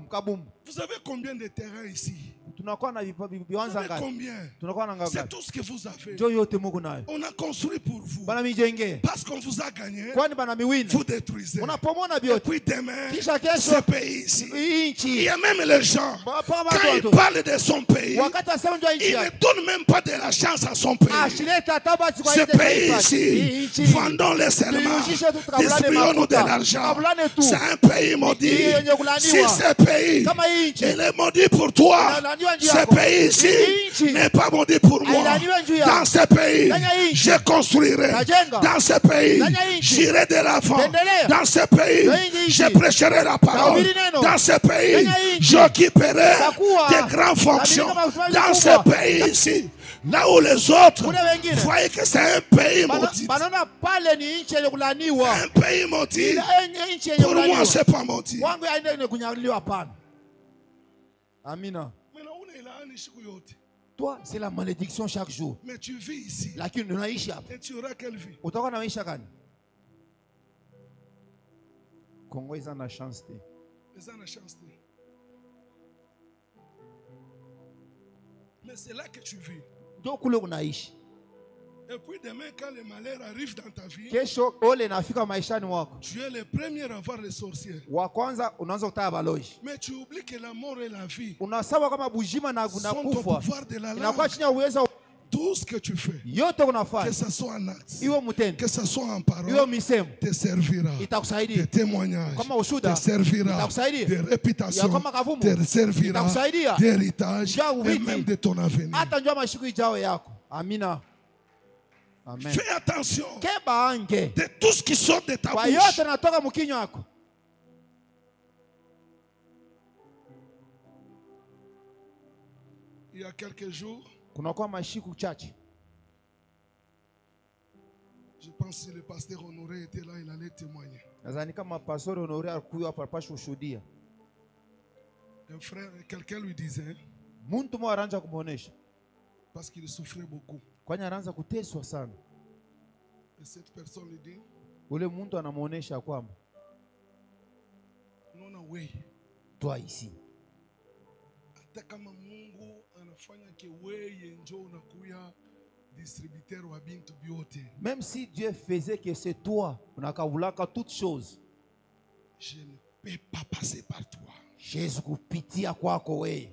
kabumbu. Vous avez combien de terrains ici? Tunakuwa na Vous viwanja avez ngapi? combien? Tunakuwa na C'est ngapi? tout ce que vous avez. Ndio yote Mungu nayo. On a construit pour vous. Bana mijenge. Parce qu'on vous a gagné, Kwani bana miwina. vous détruisez. Unapomona Et vyote. puis demain, Kisha ce kesho pays ici, il inchi. y a même les gens, Papa quand il watoto. parle de son pays, Wakati asema ndio inchi il ne yake. donne même pas de la chance à son pays. Ashileta tabati kwa Ce ile pays taifa. ici, Inchi. vendons-les seulement, Tuyushishe tu tukabulane distribuons-nous de mafuta. l'argent. Tukabulane tu. C'est un pays maudit. Yenye kulaniwa. Si ce pays, Kama inchi. il est maudit pour toi, Inalaniwa juu ce yako. pays ici Inchi. n'est pas maudit pour moi. Inalaniwa juu yako. Dans ce pays, Ndani ya inchi. je construirai. Najenga. Dans ce pays, Ndani ya inchi. j'irai de l'avant. Endelea. Dans ce pays, Ndani ya inchi. je prêcherai la parole. Tahubiri neno. Dans ce pays, Ndani ya inchi. j'occuperai Takuwa. de grandes fonctions. Tabiri kama Dans kubwa. ce pays ici, là où les autres Kule wengine. voyaient que c'est un pays maudit. Banaona pale ni inchi yenye kulaniwa. Un pays maudit. Ile inchi yenye Pour moi, kulaniwa. c'est pas maudit. Wangu yaende kunyaliwa hapana. Amina. Toi, c'est la malédiction chaque jour. Mais tu vis ici. Lakini unaishi hapa. Et tu auras quelle vie? Utakuwa na maisha gani? Kongo iza na chance te. Les gens ont la chance. Mais c'est là que tu vis. Ndio kule unaishi. Et puis demain, quand le malheur arrive dans ta vie, Kesho ole nafika maishani mwako. tu es le premier à voir les sorciers. Wa kwanza unaanza kutaya baloji. Mais tu oublies que la mort et la vie Unasema kama bujima na sont au kufa. pouvoir de la Inakuwa langue. chini ya uwezo tout ce que tu fais, yote que unafanya ce soit en acte, iwe mtendo que ce soit en iwe parole, misemo te servira. itakusaidia. Des témoignages, Kama ushuda te servira. itakusaidia. Des Ya réputations, kama kavumu te servira. itakusaidia. D'héritage Ja et urithi. même de ton avenir. hata njua mashiku ijao yako. Amina. Amen. Fais attention Keba ange de tout ce qui sort de ta kwa bouche. yote natoka mkinywa wako. Il y a quelques jours, Kunakuwa mashiku chache, je pense que le pasteur Honoré était là, il allait témoigner. nadhani kama pastor Honore alikuwa hapa pasha ushuhudia. Un frère, quelqu'un lui disait, Muntu mmoja anaanza kumuonesha parce qu'il souffrait beaucoup. kwani anaanza kuteswa sana. Et cette personne lui dit, Ule muntu anamuonesha kwamba non, non, oui. toa ici. Hata kama Mungu anafanya ke wewe njo unakuya distributeur wa bintu biote. Même si Dieu faisait que c'est toi, unakavulaka toutes choses, Je ne peux pas passer par toi. Jésus kupitia kwako wewe.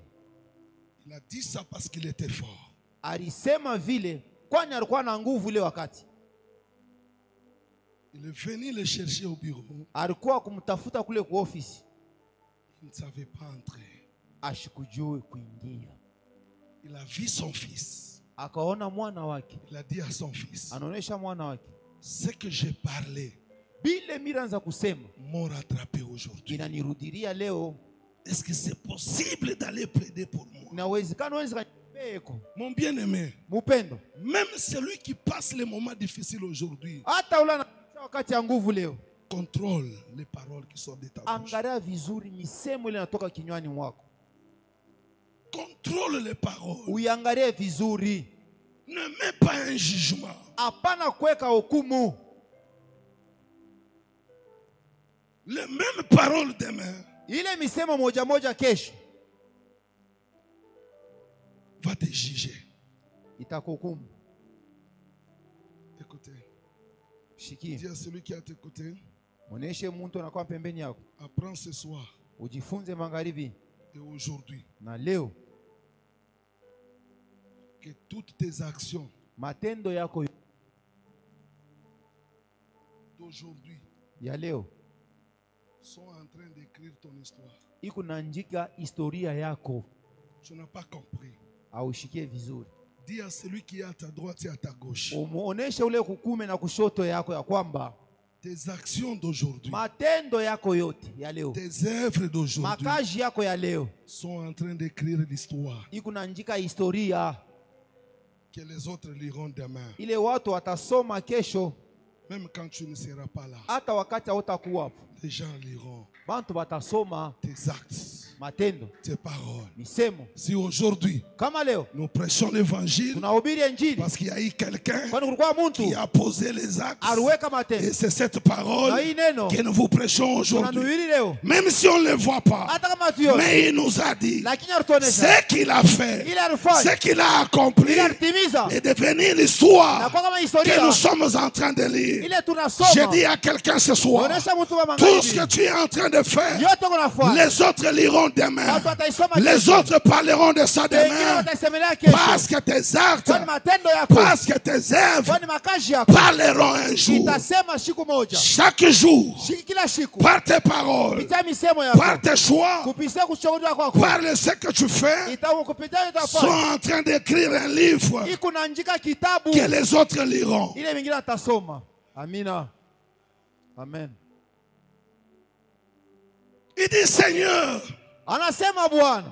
Il a dit ça parce qu'il était fort. Alisema vile kwani alikuwa na nguvu ile wakati. Il est venu le chercher au bureau. Alikuwa kumtafuta kule kwa ofisi. Il ne savait pas entrer. Ashikujue kuingia. Il a vu son fils. Akaona mwana wake. Il a dit à son fils, Anaonesha mwana wake. ce que j'ai parlé Bile miranza kusema m'ont rattrapé aujourd'hui. inanirudiria leo. Est-ce que c'est possible d'aller plaider pour moi? Inawezekana wewe zikapeko. Mon bien-aimé, Mupendo. même celui qui passe les moments difficiles aujourd'hui, Hata ula na wakati ya nguvu leo. contrôle les paroles qui sortent de ta bouche. Angalia vizuri misemo ile inatoka kinywani mwako. Contrôle les paroles. Uiangalie vizuri. Ne mets pas un jugement. Hapana kuweka hukumu. Les mêmes paroles demain Ile misemo moja moja kesho va te juger. itakuhukumu. Écoutez, Shikia. dis à celui qui a t'écouté, Muoneshe mtu anakuwa pembeni yako. apprends ce soir Ujifunze magharibi et aujourd'hui na leo que toutes tes actions matendo yako d'aujourd'hui ya leo sont en train d'écrire ton histoire. iko naandika historia yako. Tu n'as pas compris. Aushikie vizuri. Dis à celui qui est à ta droite et à ta gauche, Umuoneshe ule kukume na kushoto yako ya kwamba tes actions d'aujourd'hui, matendo yako yote ya leo, tes œuvres d'aujourd'hui makazi yako ya leo sont en train d'écrire l'histoire iko naandika historia que les autres liront demain. ile watu watasoma kesho. Même quand tu ne seras pas là, Hata wakati hautakuwa hapo, les gens liront bantu watasoma tes actes, matendo, tes paroles. misemo. Si aujourd'hui Kama leo nous prêchons l'évangile, tunahubiri injili, parce qu'il y a eu quelqu'un kwani kulikuwa qui mtu a posé les actes, aliweka et matendo c'est cette parole na hii neno que nous vous prêchons aujourd'hui. tunanuhubiri leo, Même si on ne le voit pas, hata kama tuyo, mais il nous a dit lakini alituonesha ce qu'il a fait, ile alifanya, ce qu'il a accompli ile alitimiza est devenu na l'histoire kwa kama que historia nous sommes en train de lire. ile Je tunasoma. dis à quelqu'un ce soir, Onesha mtu wa tout ce que magharibi tu es en train de faire, yote kunafanya, les autres liront demain. watu wataisoma Les kesho, autres parleront de ça wengine demain. wataisemelea kesho, Parce que tes actes, kwani matendo yako, parce que tes œuvres kwani makazi yako parleront un jour. itasema siku moja, Chaque jour, kila siku, par tes paroles, kupitia misemo yako, par tes choix, kupitia kuchaguliwa kwako, par ce que tu fais, kupitia sont utafanya, en train d'écrire un livre iko naandika kitabu que les autres liront. ile mingine atasoma. Amina, amen. Il dit, Seigneur, Anasema Bwana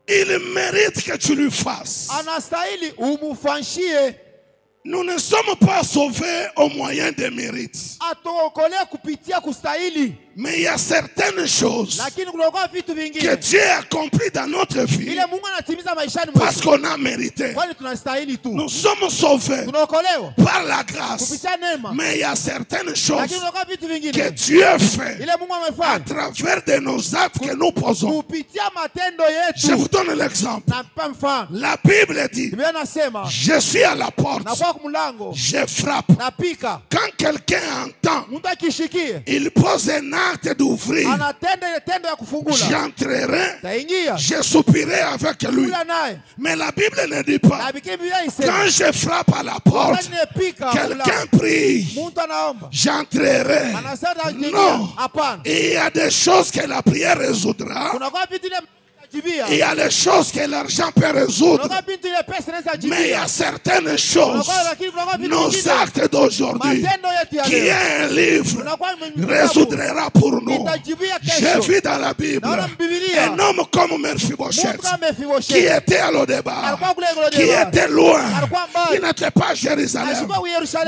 il mérite que tu lui fasses. anastahili umufanyishie, Nous ne sommes pas sauvés au moyen des mérites. atuokolee kupitia kustahili, Mais il y a certaines choses lakini kunakuwa vitu que vingine Dieu a accompli dans notre vie ile Mungu anatimiza maishani parce mwetu, qu'on a mérité. kwani tunastahili tu, Nous sommes sauvés tunaokolewa par la grâce. kupitia neema, Mais il y a certaines choses lakini kunakuwa vitu que vingine Dieu fait ile Mungu à amefanya travers de nos actes que nous posons. kupitia matendo Je yetu. vous donne l'exemple. Nampa mfano, La Bible dit, Biblia nasema je suis à la porte, nakuwa kumlango je frappe. napika, Quand quelqu'un entend, mtu akishikie il pose un acte d'ouvrir, anatenda ile tendo ya kufungula, j'entrerai, taingia je soupirai avec lui. kula naye. Mais la Bible ne dit pas. Na Biblia isema Quand je frappe à la porte, wakati nimepika quelqu'un prie, mtu anaomba j'entrerai. anasema aingia. Non. Hapana, Il y a des choses que la prière résoudra. kuna kwa vitu ile tajibia, Il y a les choses que l'argent peut résoudre. kuna vitu ile pesa inaweza jibia. Mais il y a certaines choses, nos actes d'aujourd'hui, qui est un livre, résoudra pour nous. J'ai vu dans la Bible un homme comme Mephibosheth, qui était à l'Odébar, qui était loin, il n'était pas à Jérusalem.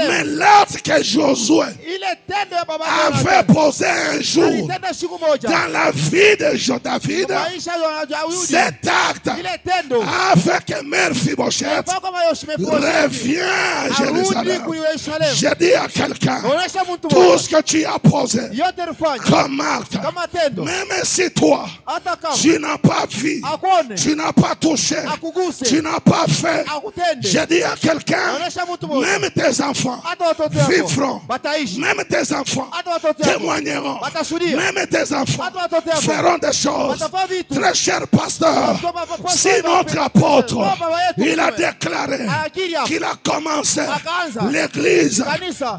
Mais lorsque Josué avait posé un jour dans la vie de David, cet acte a fait que Mephibosheth revient à Jérusalem. J'ai dit à quelqu'un, tout ce que tu as posé comme acte, même si toi, tu n'as pas vu, tu n'as pas touché, tu n'as pas fait, j'ai dit à quelqu'un, même tes enfants vivront, même tes enfants témoigneront, même tes enfants feront des choses. Très cher pasteur, si notre apôtre, il a déclaré qu'il a commencé l'église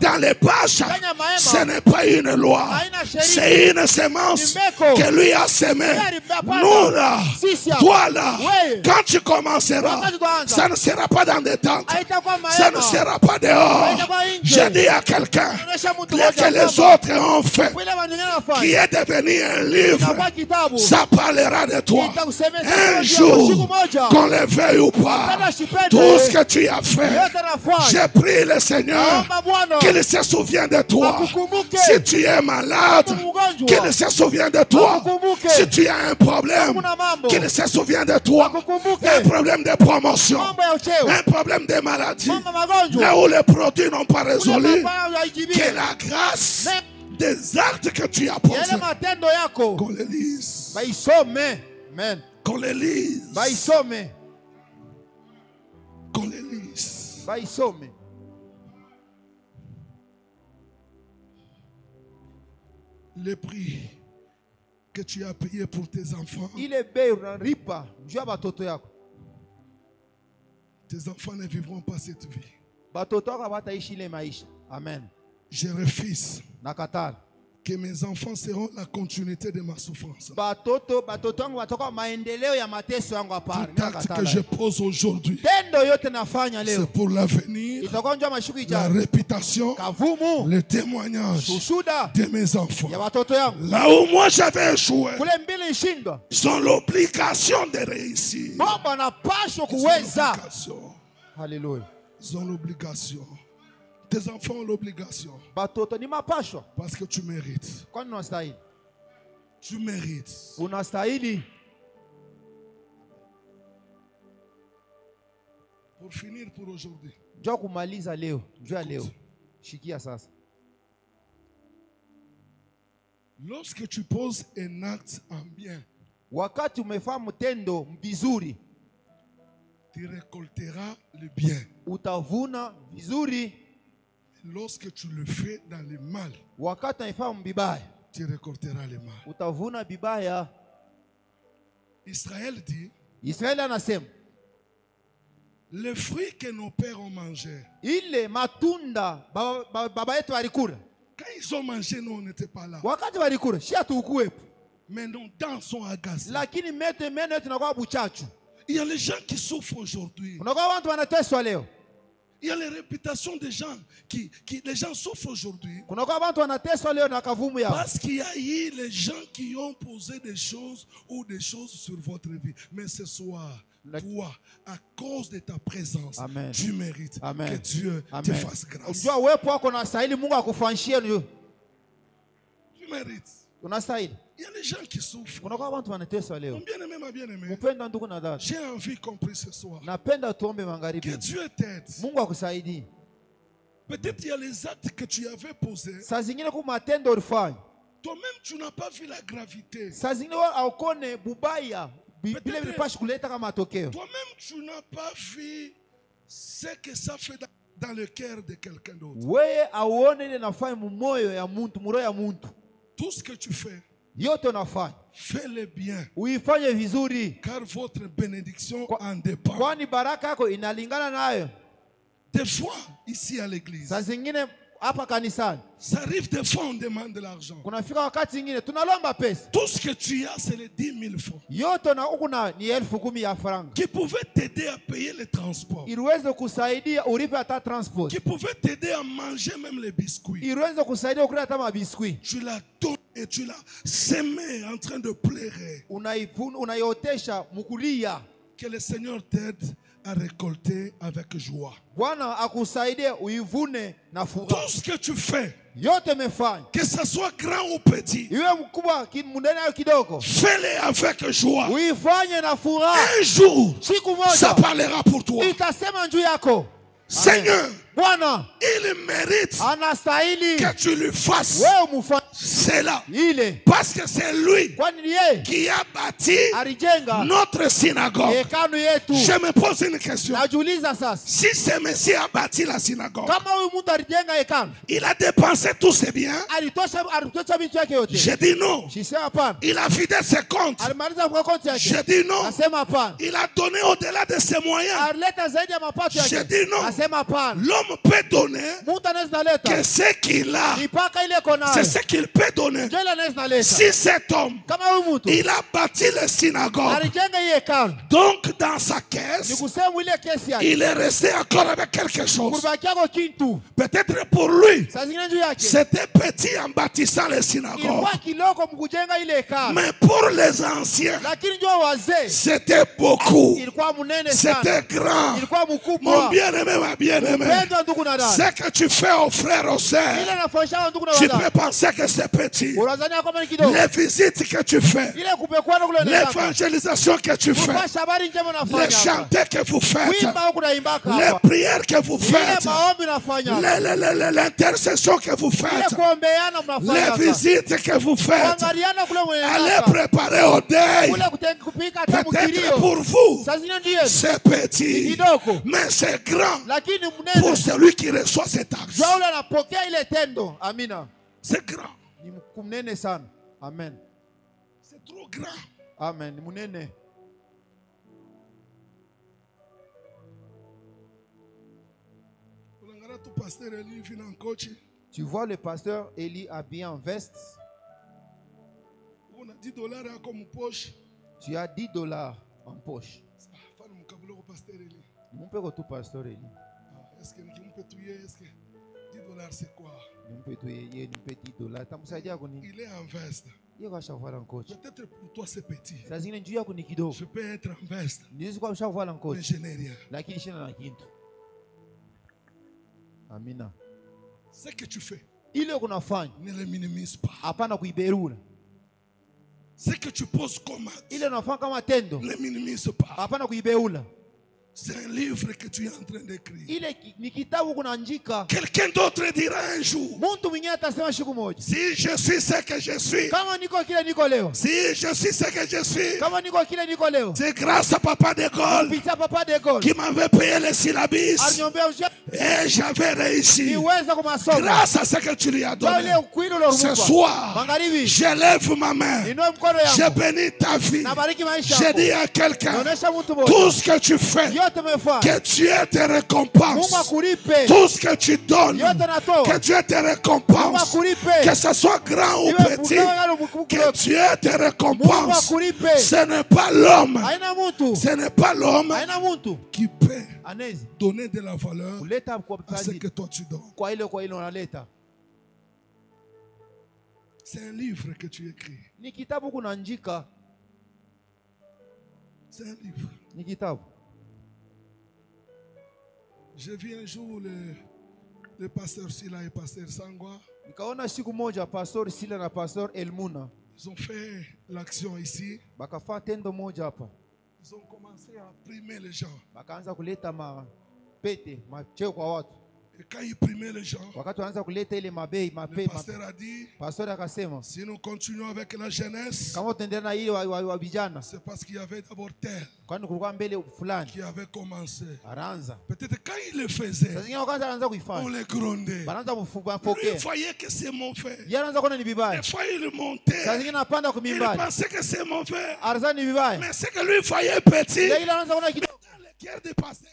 dans les bâches, ce n'est pas une loi, c'est une semence que lui a semée. Nous là, toi là, quand tu commenceras, ça ne sera pas dans des tentes, ça ne sera pas dehors. Je dis à quelqu'un, que les autres ont fait, qui est devenu un livre, ça parlera de toi. Un jour, qu'on le veuille ou pas, tout ce que tu as fait, j'ai prié le Seigneur qu'il se souvienne de toi. Si tu es malade, qu'il se souvienne de toi. Si tu as un problème, qu'il se souvienne de toi. Un problème de promotion, un problème de maladie, là où les produits n'ont pas résolu, que la grâce des actes que tu as posés, qu'on les lise. Amen. Qu'on les lise. Baisome. Qu'on les lise. Baisome. Le prix que tu as payé pour tes enfants. Tes enfants ne vivront pas cette vie. Amen. Je refuse Nakatal. que mes enfants seront la continuité de ma souffrance. Tout acte que je pose aujourd'hui, c'est pour l'avenir, la réputation, le témoignage de mes enfants. Là où moi j'avais échoué, ils ont l'obligation de réussir. Alléluia. Ils ont l'obligation. Tes enfants ont l'obligation. Parce que tu mérites. Tu mérites. Pour finir pour aujourd'hui. Lorsque tu poses un acte en bien, tu récolteras le bien. Lorsque tu le fais dans le mal, tu récolteras le mal. Israël dit, les fruits que nos pères ont mangés, quand ils ont mangé, nous on n'était pas là. Mais nos dents sont agacées. Il y a les gens qui souffrent aujourd'hui. Il y a les réputations des gens les gens souffrent aujourd'hui. Parce qu'il y a eu les gens qui ont posé des choses ou des choses sur votre vie. Mais ce soir, toi, à cause de ta présence, Amen. Tu mérites que Dieu te fasse grâce. Tu mérites. Il y a les gens qui souffrent. Mon bien-aimé, ma bien-aimée, j'ai envie compris ce soir que Dieu t'aide. Peut-être il y a les actes que tu avais posés. Toi-même, tu n'as pas vu la gravité. Toi-même, tu n'as pas vu ce que ça fait dans le cœur de quelqu'un d'autre. Tout ce que tu fais, yote unafanya fais-le bien. uifanye vizuri, Car votre bénédiction en dépend. kwani baraka yako inalingana nayo. Des fois, ici à l'église, Saa zingine hapa kanisani ça arrive des fois on demande de l'argent. kunafika wakati ingine tunalomba pesa, Tout ce que tu as, c'est les 10 000 francs yote na uku na ni 10,000 ya franga, qui pouvaient t'aider à payer les transports, iliweze kusaidia ulipe hata transport, qui pouvaient t'aider à manger même les biscuits. iliweze kusaidia ukule hata mabiskuit. Tu l'as donné et tu l'as semé en train de pleurer. Unaiotesha mukulia. Que le Seigneur t'aide à récolter avec joie. Bwana akusaidie uivune na furaha. Tout ce que tu fais, Yote mefanya, que ce soit grand ou petit, iwe mkubwa mnene au kidogo, fais-le avec joie. uifanye na furaha. Un jour, Siku ça moja parlera pour toi. itasema juu yako. Seigneur, Bwana il mérite anastahili que tu lui fasses wewe mufanye cela. ile, Parce que c'est lui kwani ni yeye qui a bâti alijenga notre synagogue. hekalu yetu. Je me pose une question. Najiuliza sasa, Si ce Messie a bâti la synagogue, kama huyu mtu alijenga hekalu, il a dépensé tous ses biens. alitosha vitu yake yote? Je dis non. Sisema hapana. Il a vidé ses comptes. Alimaliza kwa konti Je yake? dis non. Nasema hapana. Il a donné au-delà de ses moyens. Alileta zaidi ya mapato Je yake? dis non. Nasema hapana. L'homme peut donner Mtu anaweza leta que ce qu'il a, mipaka ile iko nayo, c'est ce qu'il peut donner. ndio ile anaweza leta. Si cet homme, Kama huyu mtu il a bâti le synagogue, alijenga hii hekalu, donc dans sa ni caisse, kusema ile kesi yake il est resté encore avec quelque chose. kuribaki yako kintu. Peut-être pour lui, Saa zingine juu yake c'était petit en bâtissant le synagogue. ilikuwa kiloko mkujenga ile hekalu, Mais pour les anciens, lakini ndio wazee c'était beaucoup. ilikuwa mnene sana, C'était grand. ilikuwa Mon mkubwa. bien-aimé, ma bien-aimée, Pendwa ndugu na dada, ce que tu fais aux frères, aux sœurs, ile nafanyisha ndugu na tu dada, peux penser que c'est petit. unadhania kama ni kidogo. Les visites que tu fais, Ile kupekwana kule ndani, l'évangélisation que tu fais, kupasha habari njema les unafanya hapa, chanteurs que vous faites, wimba huko naimbaka les hapa, prières que vous ile faites, maombi unafanya hapa, l'intercession que vous ile faites, kuombeana mnafanya les hapa, visites que vous faites, kuangaliana kule mwenye allez hapa, préparer au deuil. kule kupika hata Peut-être mkilio. pour vous, Saa zingine ndiye c'est petit, kidogo, mais c'est grand lakini pour mnene celui qui reçoit cet acte. jua ule anapokea ile tendo. Amina, C'est grand, ni mnene sana. Amen, c'est trop grand. amen, ni mnene. Tu vois le pasteur Eli habillé en veste. On a $10 comme poche. Tu as $10 en poche. Mon père tout pasteur Eli. Est-ce que $10 c'est quoi? Il est en veste. Peut-être pour toi c'est petit. Je peux être en veste, mais je n'ai rien. Amina. Ce que tu fais, Ile kunafanya ne le minimise pas. hapana kuiberura. Ce que tu poses comme acte, Ile unafanya kama tendo ne le minimise pas. hapana kuibeula. C'est un livre que tu es en train d'écrire. Ile ni kitabu kunaandika. Quelqu'un d'autre dira un jour, Mtu mwingine atasema siku moja, si je suis ce que je suis, kama niko kile niko leo, si je suis ce que je suis, kama niko kile niko leo, c'est grâce à Papa de Gaulle kupitia Papa de Gaulle qui m'avait payé les syllabus aliniombea et j'avais réussi. niweza kwa masomo. Grâce à ce que tu lui as Ndio donné. ile ukwili ule Ce ulimupa. soir, Magharibi j'élève ma main. inua mkono Je yangu, bénis ta vie. nabariki maisha Je yako. dis à quelqu'un, Naonesha mtu tout mmoja ce que tu fais, yote umefanya, que Dieu te Mungu récompense. akulipe. Tout ce que tu donnes, Yote natoa, que Dieu te Mungu récompense. akulipe. Que ce soit grand ou Iwe petit, mkubwa au mkubwa, que Dieu te Mungu récompense. akulipe. Ce n'est pas l'homme, Haina mtu, ce n'est pas l'homme haina mtu qui peut anezi donner de la valeur kuleta kwa à ce kazi que toi tu donnes. kwa ile unaleta. C'est un livre que tu écris. Ni kitabu kunaandika, C'est un livre. ni kitabu. J'ai vu un jour le pasteur Sila et pasteur Sangwa. Nikaona siku moja pastor Sila na pastor Elmuna Ils ont fait l'action ici. bakafaa tendo moja hapa, Ils ont commencé à primer les gens. bakaanza kuleta mapete macheo kwa watu. Et quand il primait les gens, wakati wanaanza kuleta ile mabei le pasteur a dit, pastori akasema si nous continuons avec la jeunesse, kama utaendelea na ile wa vijana, c'est parce qu'il y avait d'abord tel kwani kulikuwa mbele fulani qui avait commencé. anaanza. Peut-être quand il le faisait, Sasa zingine wakati anaanza on kuifanya les grondait. banaanza Lui, mfokea, il voyait que c'est mauvais. yeye anaanza kuona ni vibaya. Des fois, il Sasa montait. zingine anapanda Il kumimbali, pensait que c'est mauvais. arzani ni vibaya, Mais c'est que lui voyait petit. yeye ile anaanza kuona kidogo. Dans le cœur des pasteurs,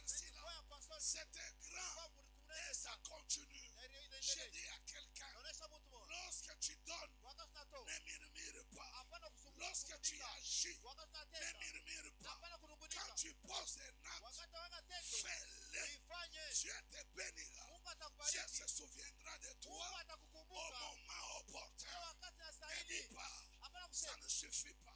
c'était grand. Et ça continue. J'ai dit à quelqu'un, lorsque tu donnes, ne murmure pas. Lorsque tu agis, ne murmure pas. Quand tu poses un acte, fais-le. Dieu te bénira. Dieu se souviendra de toi au moment opportun. Ne dis pas, ça ne suffit pas.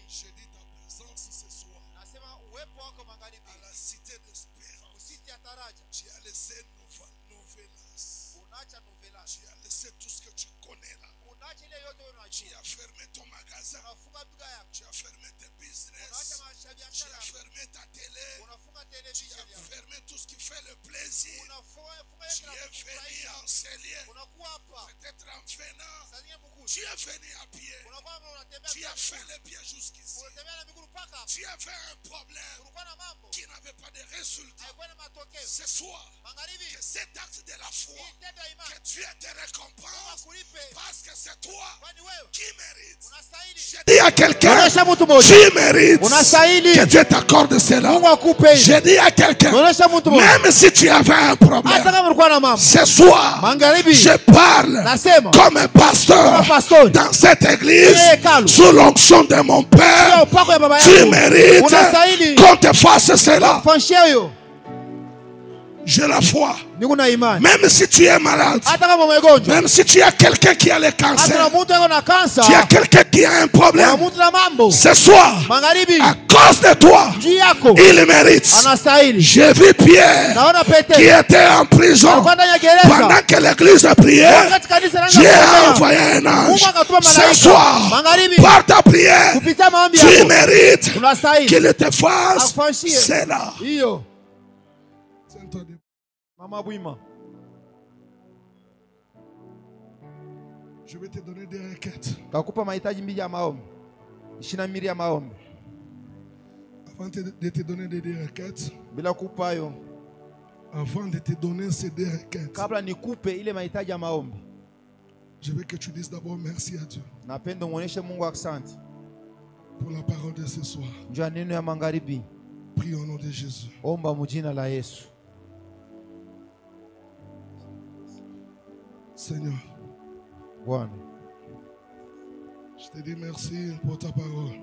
J'ai dit ta présence ce soir à la cité d'espérance. Tu as laissé Novelas. Tu as laissé tout ce que tu connais là. Tu as fermé ton magasin. Tu as fermé tes business. Tu as fermé ta télé. Tu as fermé tout ce qui fait le plaisir. Tu es venu en célier. Peut-être en venant. Tu es venu à pied. Tu as fait le bien jusqu'ici. Tu avais un problème qui n'avait pas de résultat. Ce soir, que cet acte de la foi, que Dieu te récompense, parce que c'est toi qui mérites. Je dis à quelqu'un, tu mérites que Dieu t'accorde cela. Je dis à quelqu'un, même si tu avais un problème, ce soir, je parle comme un pasteur dans cette église, sous l'onction de mon Père. Tu mérites qu'on te fasse cela. J'ai la foi. Même si tu es malade, même si tu as quelqu'un qui a le cancer, tu as quelqu'un qui a un problème, ce soir, à cause de toi, il mérite. J'ai vu Pierre qui était en prison pendant que l'église priait. Dieu a envoyé un ange. Ce soir, par ta prière, tu mérites qu'il te fasse cela. Mama Bouima. Je vais te donner des requêtes. Takupa mahitaji mbili ya maombi. 22 ya maombi. Avant de te donner des requêtes, Bila kupa hayo, avant de te donner ces deux requêtes, kabla nikupe ile mahitaji ya maombi, je veux que tu dises d'abord merci à Dieu napenda muoneshe Mungu asante pour la parole de ce soir. juu ya neno ya magharibi. Prie au nom de Jésus. Omba mujina la Yesu. Seigneur, Bwana, je te dis merci pour ta parole.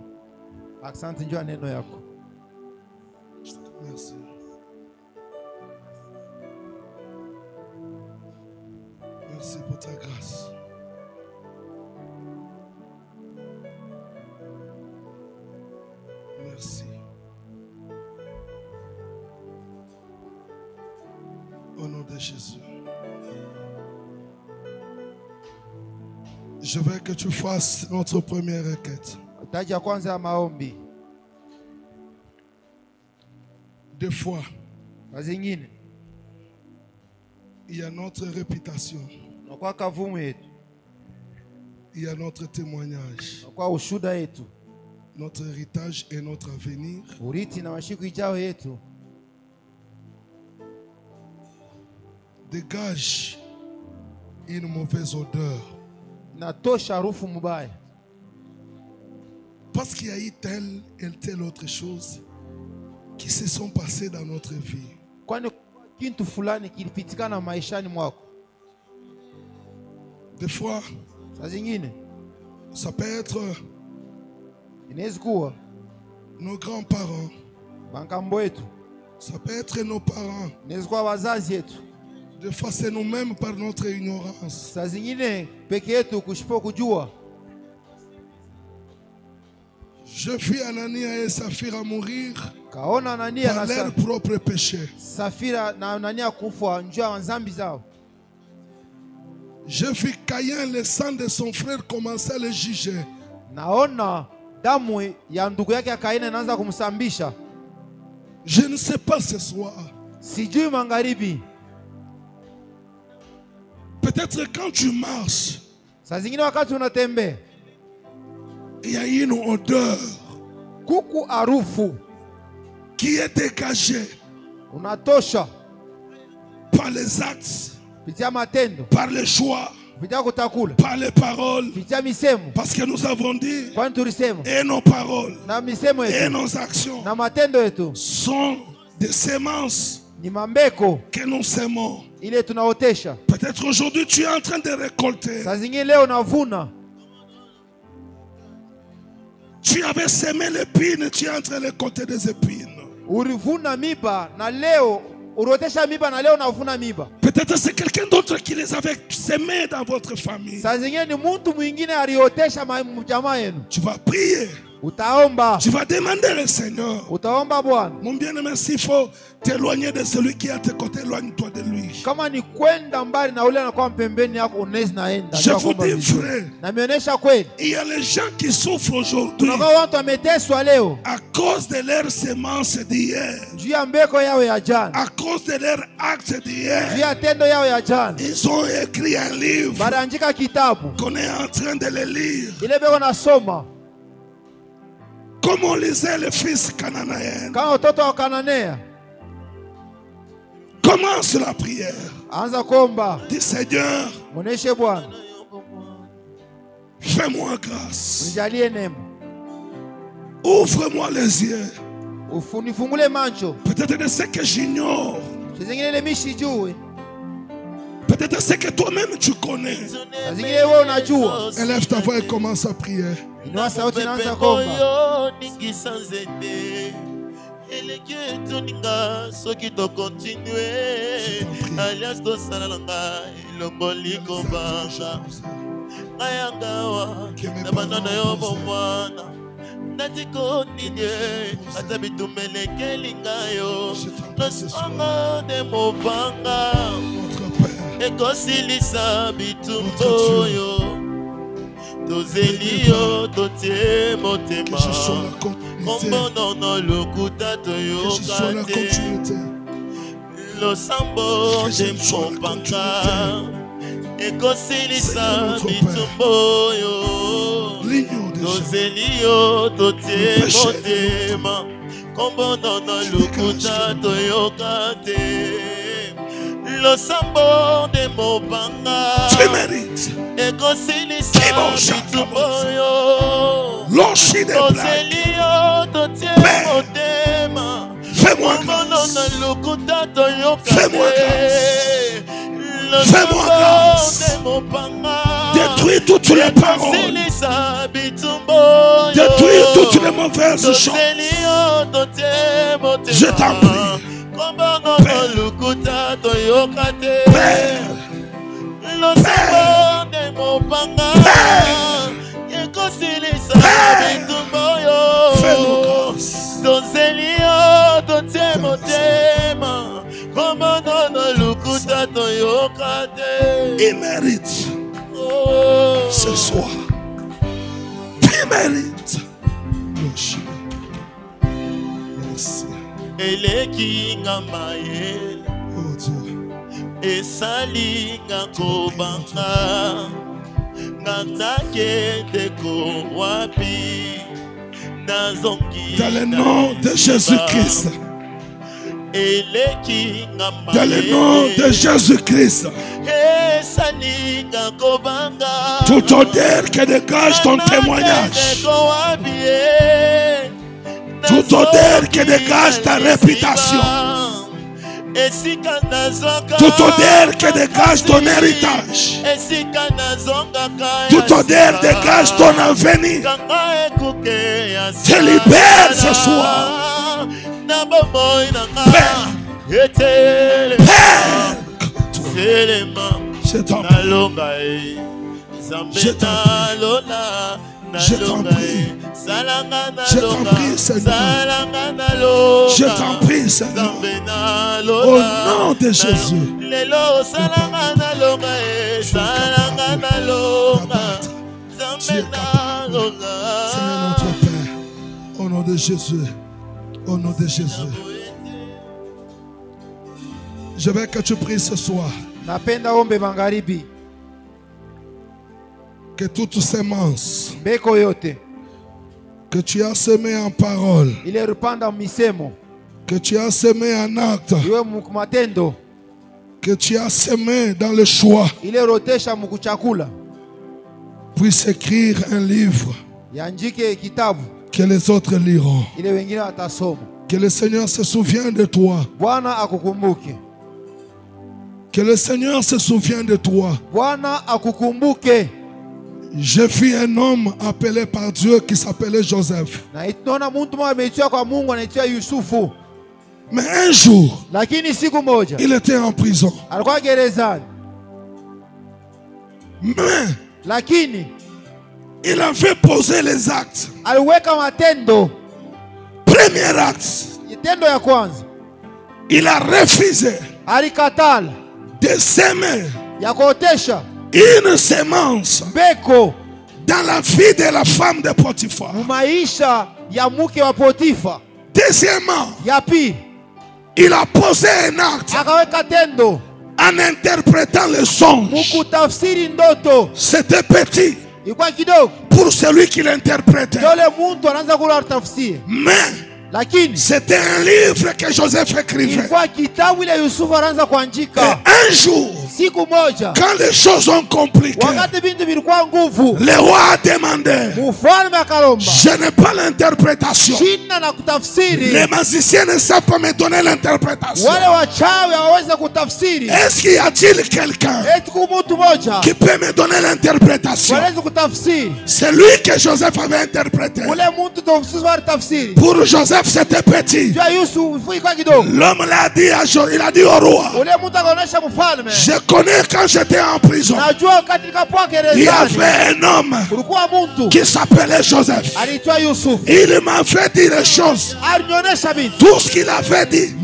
asante juu ya neno yako. Je te dis merci. Merci pour ta grâce. Merci. Au nom de Jésus. Je veux que tu fasses notre première requête. Mahitaji ya kwanza ya maombi. Des fois, Na zingine il y a notre réputation, nakuwa kavumu yetu, il y a notre témoignage, nakuwa ushuda yetu, notre héritage et notre avenir. urithi na mashiku ijao yetu. Dégage une mauvaise odeur. Natosha harufu mbaya. parce qu'il y a eu telle et telle autre chose qui se sont passées dans notre vie. Kwani kitu fulani kilipitikana maishani mwako. Des fois, Saa zingine ça peut être inaweza kuwa nos grands-parents, bankambo yetu, ça peut être nos parents. inaweza kuwa wazazi yetu. Des fois, c'est nous-mêmes par notre ignorance. Saa zingine peke yetu kushipo kujua. Je vis Anania et Saphira mourir Kaona Anania par na leur propre péché. Safira na Anania kufa njia ya dhambi zao. Je vis Caïn, le sang de son frère, commencer à le juger. Naona damu ya ndugu yake ya Kaini inaanza kumsambisha. Je ne sais pas ce soir. Sijui magharibi. Peut-être quand tu marches, Saa zingine wakati unatembea, il y a une odeur kuku harufu qui est dégagée unatosha par les actes, kupitia matendo, par les choix, kupitia kutakula, par les paroles. kupitia misemo. Parce que nous avons dit, Kwani tulisema et nos paroles, na misemo et yetu nos actions na matendo yetu sont des semences ni mambeko que nous semons. ile tunaotesha. Peut-être aujourd'hui tu es en train de récolter. Saa zingine leo unavuna. Tu avais semé l'épine, tu es en train de récolter des épines. Ulivuna miba na leo urotesha miba na leo unavuna miba. Peut-être c'est quelqu'un d'autre qui les avait semés dans votre famille. Saa zingine ni mtu mwingine aliotesha jamaa yenu. Tu vas prier. Utaomba. Tu vas demander le Seigneur. Utaomba Bwana. Mon bien-aimé, s'il faut t'éloigner de celui qui est à tes côtés, éloigne-toi de lui. Kama ni kwenda mbali na ule anakuwa pembeni yako unaweza naenda. Je vous dis frère, Na mionyesha kweli. il y a les gens qui souffrent aujourd'hui Kuna watu wameteswa leo à cause de leurs semences d'hier, juu ya mbeko yao ya jana, à cause de leurs actes juu d'hier. ya tendo yao ya jana. Ils ont écrit un livre Banaandika kitabu qu'on est en train de le lire. ile beko nasoma Comme on lisait le fils cananéen. kama watoto wa Kananea. Commence la prière. Anza kuomba, Dis Seigneur, muoneshe Bwana, fais-moi grâce. unijalie neema, Ouvre-moi les yeux. ufunifungule macho. Peut-être de ce que j'ignore. Saa zingine ile mishi juu, Peut-être ce que toi-même tu connais. saa zingine wewe unajua. Élève ta voix et commence à prier. Inua sauti na anza kuomba. eleki etoninga soki tokontinue alias tosala na ngai elongoli kobanga ngai yangawa na bandono yo bomwana natiko nini ata bitumba elekeli ngai yo tosongo de mobanga ekosilisa bitumba oyo tozeli yo totie motema kombono no lokuta toyoka te losambo de mopanga ekosilisa bitumba oyo tozeli yo totie motema kombono no lokuta toyoka te losambo de mopanga ekosilisa bitumba oyo tozeli yo totie motema kombono na lokuta toyoka te losambo de mopanga Détruis toutes les paroles. ekosilisa bitumba oyo Détruis toutes les mauvaises choses. tozeli yo totie motema Je t'en prie. kombono na lokuta toyoka te Père, losambo de mopanga ekosilisa bitumba oyo fais-nous grâce. tozeli yo totie motema kombono na lokuta toyoka te Il mérite ce soir. Il mérite. Merci. eleki nga mayele Oh Dieu. esali nga kobanga nga nakende ko wapi nazongi Dans le nom de Jésus-Christ. Dans le nom de Jésus-Christ. Toute odeur qui dégage ton témoignage. Toute odeur qui dégage ta réputation. Toute odeur qui dégage ton héritage. Toute odeur dégage ton avenir. Te libère ce soir. Père, je t'en prie. Je t'en prie. Je t'en prie, Seigneur. Je t'en prie, Seigneur. Au nom de Jésus. Tu es capable. Seigneur notre Père. Au nom de Jésus. Au nom de Jésus. Je veux que tu pries ce soir. Que toute sémence que tu as semé en parole, que tu as semé en acte, que tu as semé dans le choix, puisse écrire un livre que les autres liront. Que le Seigneur se souvienne de toi. Que le Seigneur se souvienne de toi. J'ai vu un homme appelé par Dieu qui s'appelait Joseph. Mais un jour, il était en prison. Mais il avait posé les actes. Premier acte, il a refusé de s'aimer une sémence dans la vie de la femme de Potiphar. Deuxièmement, il a posé un acte en interprétant le songe. C'était petit pour celui qui l'interprétait. Mais c'était un livre que Joseph écrivait. Et un jour, quand les choses ont compliqué, le roi a demandé: je n'ai pas l'interprétation. Les magiciens ne savent pas me donner l'interprétation. Est-ce qu'il y a-t-il quelqu'un qui peut me donner l'interprétation? C'est lui que Joseph avait interprété. Pour Joseph, c'était petit. L'homme l'a dit à Joseph, il a dit au roi: je connais quand j'étais en prison, il y avait un homme qui s'appelait Joseph. Il m'avait dit les choses. Tout ce qu'il avait dit,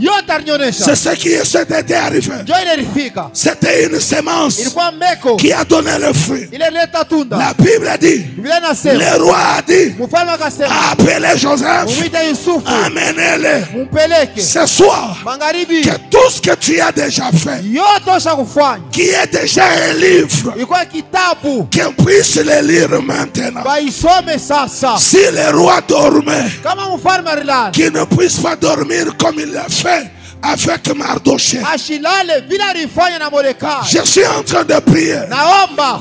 c'est ce qui s'était arrivé. C'était une sémence qui a donné le fruit. La Bible a dit, le roi a dit: appelez Joseph, amenez-le ce soir. Que tout ce que tu as déjà fait, qui est déjà un livre, qu'on puisse le lire maintenant. Si le roi dormait, qu'il ne puisse pas dormir comme il l'a fait avec Mardoché. Je suis en train de prier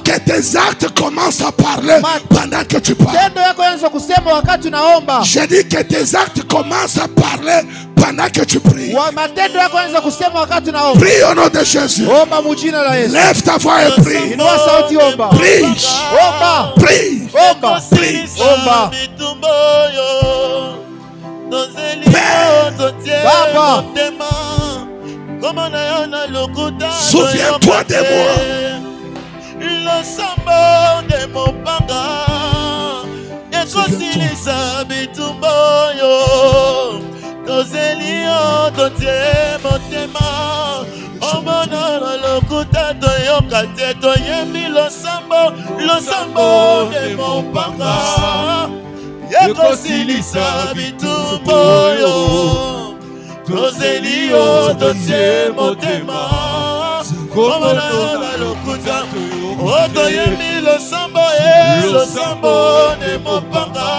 que tes actes commencent à parler pendant que tu parles. Je dis que tes actes commencent à parler pendant que tu pries. Prie au nom de Jésus. Lève ta voix et prie. Prie. Prie. Prie. Père, souviens-toi de moi. Ekosilisa bitumbo yo tozelio totie motema komona na lokuta otoyemi losambo ne mopanga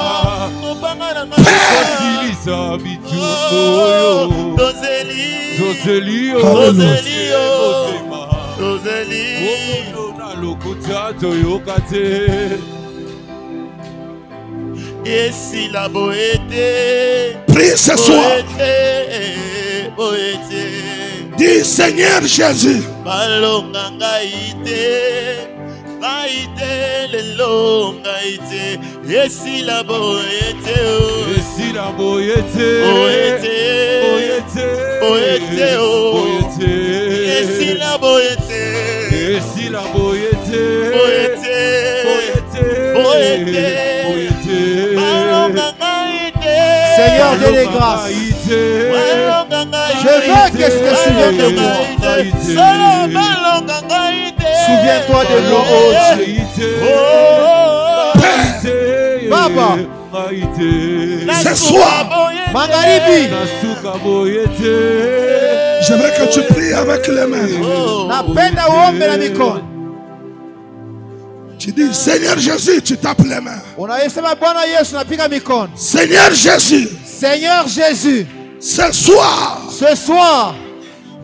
na ekosilisa lokota bitumoyo Dozeli Zozelio Zozelio Motema Dozeli Omono na lokota toyokate Yesi la boete Prie ce soir. Boete Dis Seigneur Jésus, Balonga ngaite Ngaite lelo ngaite Yesi la boete Esi la boyete Boete Boyete Boete Boyete Yesi la boete Esi la boyete Boete Boyete Boyete Boyete Balonga ngaite Seigneur, Dieu des grâces, Balonga ngaite je veux que tu te souviennes de moi. Souviens-toi de nous, oh Dieu. Baba, ce soir, Magharibi, je veux que tu pries avec les mains. napenda uombe na mikono. Tu dis, Seigneur Jésus, tu tapes les mains. Unayesema Bwana Yesu, napiga mikono. Seigneur Jésus, Seigneur Jésus, ce soir, ce soir,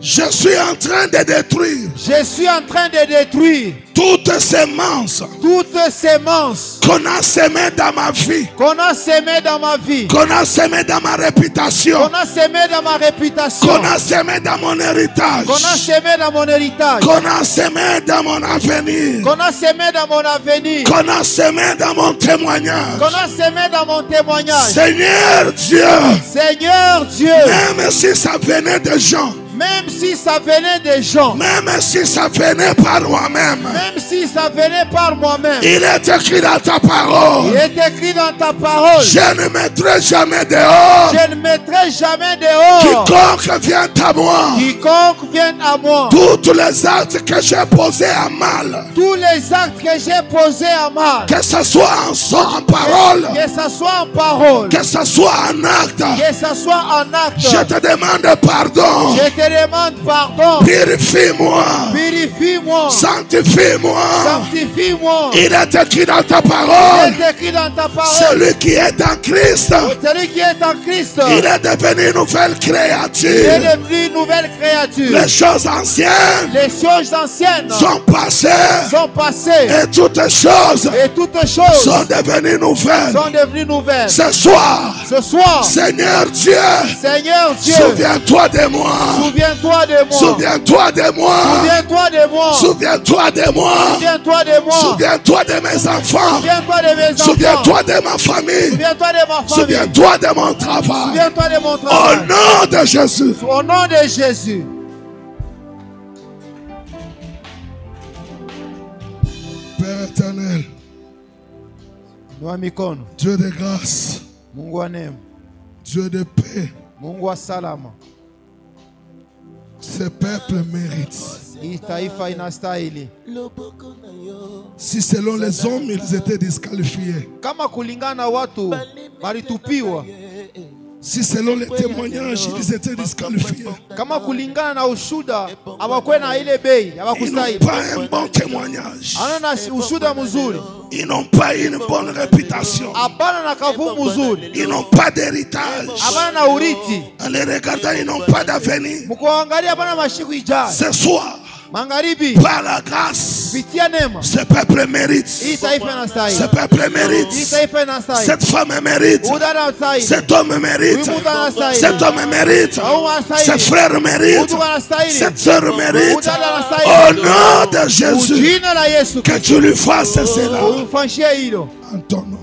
je suis en train de détruire je suis en train de détruire toutes ces semences toutes semences qu'on a semées dans ma vie, qu'on a semées dans ma vie, qu'on a semées dans ma réputation, qu'on a semées dans ma réputation, qu'on a semées dans mon héritage, qu'on a semé dans mon héritage, qu'on a semé dans mon avenir, qu'on a semé dans mon avenir, qu'on a semé dans mon témoignage. qu'on a semé dans mon témoignage. Seigneur Dieu, Seigneur Dieu, même si ça venait de gens, même si ça venait des gens, même si ça venait par moi-même, même si ça venait par moi-même, il est écrit dans ta parole, il est écrit dans ta parole, je ne mettrai jamais dehors je ne mettrai jamais dehors quiconque vient à moi. quiconque vient à moi. Tous les actes que j'ai posés à mal, Tous les actes que j'ai posés à mal, que ce soit en son, en parole, que ce soit en parole, que ce soit en acte, que ce soit en acte, je te demande pardon. je te demande pardon. Purifie-moi, Purifie-moi, sanctifie-moi. sanctifie-moi. Il est écrit dans ta Il parole, est écrit dans ta parole. celui qui est en Christ, Celui qui est en Christ, il est devenu une nouvelle il est créature. devenu une nouvelle créature. Les choses anciennes Les choses anciennes sont passées sont passées et toutes choses et toutes choses sont devenues nouvelles. sont devenues nouvelles. Ce soir, Ce soir, Seigneur Dieu, Seigneur Dieu, souviens-toi de moi. souviens-toi de moi. Souviens-toi de moi. Souviens-toi de moi. Souviens-toi de moi. Souviens-toi de moi. Souviens-toi de mes enfants. Souviens-toi de mes enfants. Souviens-toi de ma famille. Souviens-toi de ma famille. Souviens-toi de mon travail. Souviens-toi de mon Au travail. nom de Jésus. Au nom de Jésus. Père éternel, Inua mikono. Dieu de grâce, Mungu wa neema, Dieu de paix, Mungu wa salama. ce peuple mérite. Hii taifa inastahili. Si selon les hommes ils étaient disqualifiés, Kama kulingana na watu walitupiwa, si selon les témoignages ils étaient disqualifiés, kama kulingana na ushuda hawakuwa na ile bei, ils n'ont hawakustahili. pas un bon témoignage. Hana na ushuda mzuri, Ils n'ont pas une bonne réputation. hapana na kavumu mzuri, Ils n'ont pas d'héritage. hapana na urithi. En les regardant, ils n'ont pas d'avenir. Mkuangalia hapana mashiku ijayo. Ce soir, Magharibi, par la grâce, pitia neema, ce peuple mérite. hii taifa Ce inastahili. peuple Hii mérite. taifa inastahili. Cette femme mérite. Udada anastahili. Cet homme mérite. Huyu mtu anastahili. Cet homme mérite. Huyu anastahili. Ce frère mérite. Mtu anastahili. Cette sœur mérite. Udada Au anastahili. nom de Jésus, Jina la Yesu que tu lui fasses cela. umfanyie hilo. En ton nom,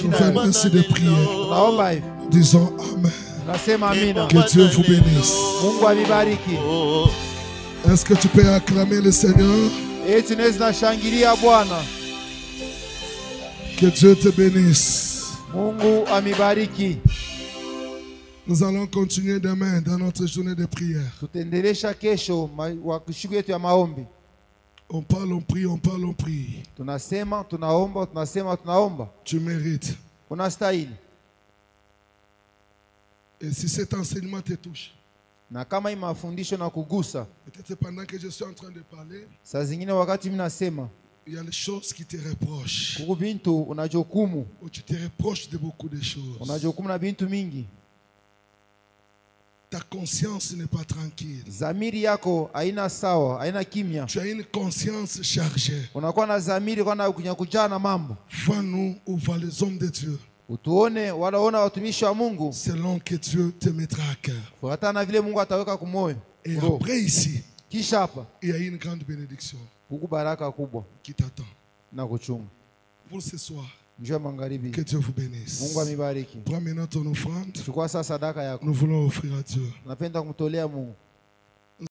nous venons ainsi de prier. Naomba hivi. Nous disons Amen. Nasema amina. Que Dieu vous bénisse. Mungu avibariki. Est-ce que tu peux acclamer le Seigneur? Eti naweza nashangilia Bwana. Que Dieu te bénisse. Mungu amibariki. Nous allons continuer demain dans notre journée de prière. Tutaendelesha kesho siku yetu ya maombi. On parle, on prie, on parle, on prie. Tunasema, tunaomba, tunasema, tunaomba. Tu mérites. Unastahili. Et si cet enseignement te touche, Na kama hii mafundisho na kugusa, peut-être pendant que je suis en train de parler, saa zingine wakati mimi nasema, il y a les choses qui te reprochent. kuku bintu unajokumu, Ou tu te reproches de beaucoup de choses. unajokumu na bintu mingi. Ta conscience n'est pas tranquille. Zamiri yako haina sawa, haina kimya. Tu as une conscience chargée. Unakuwa na zamiri kwa kujaa na mambo. Vois-nous ou vois les hommes de Dieu. Utuone walaona watumishi wa Mungu. Selon que Dieu te mettra à cœur. Fuatana na vile Mungu ataweka kumoyo. Et après ici, kisha hapa il y a une grande bénédiction huku baraka kubwa qui t'attend. na kuchunga. Pour ce soir, Njoo magharibi. que Dieu vous bénisse. Mungu amibariki. Prends maintenant ton offrande. Chukua sasa sadaka yako. Nous voulons offrir à Dieu. Napenda kumtolea Mungu.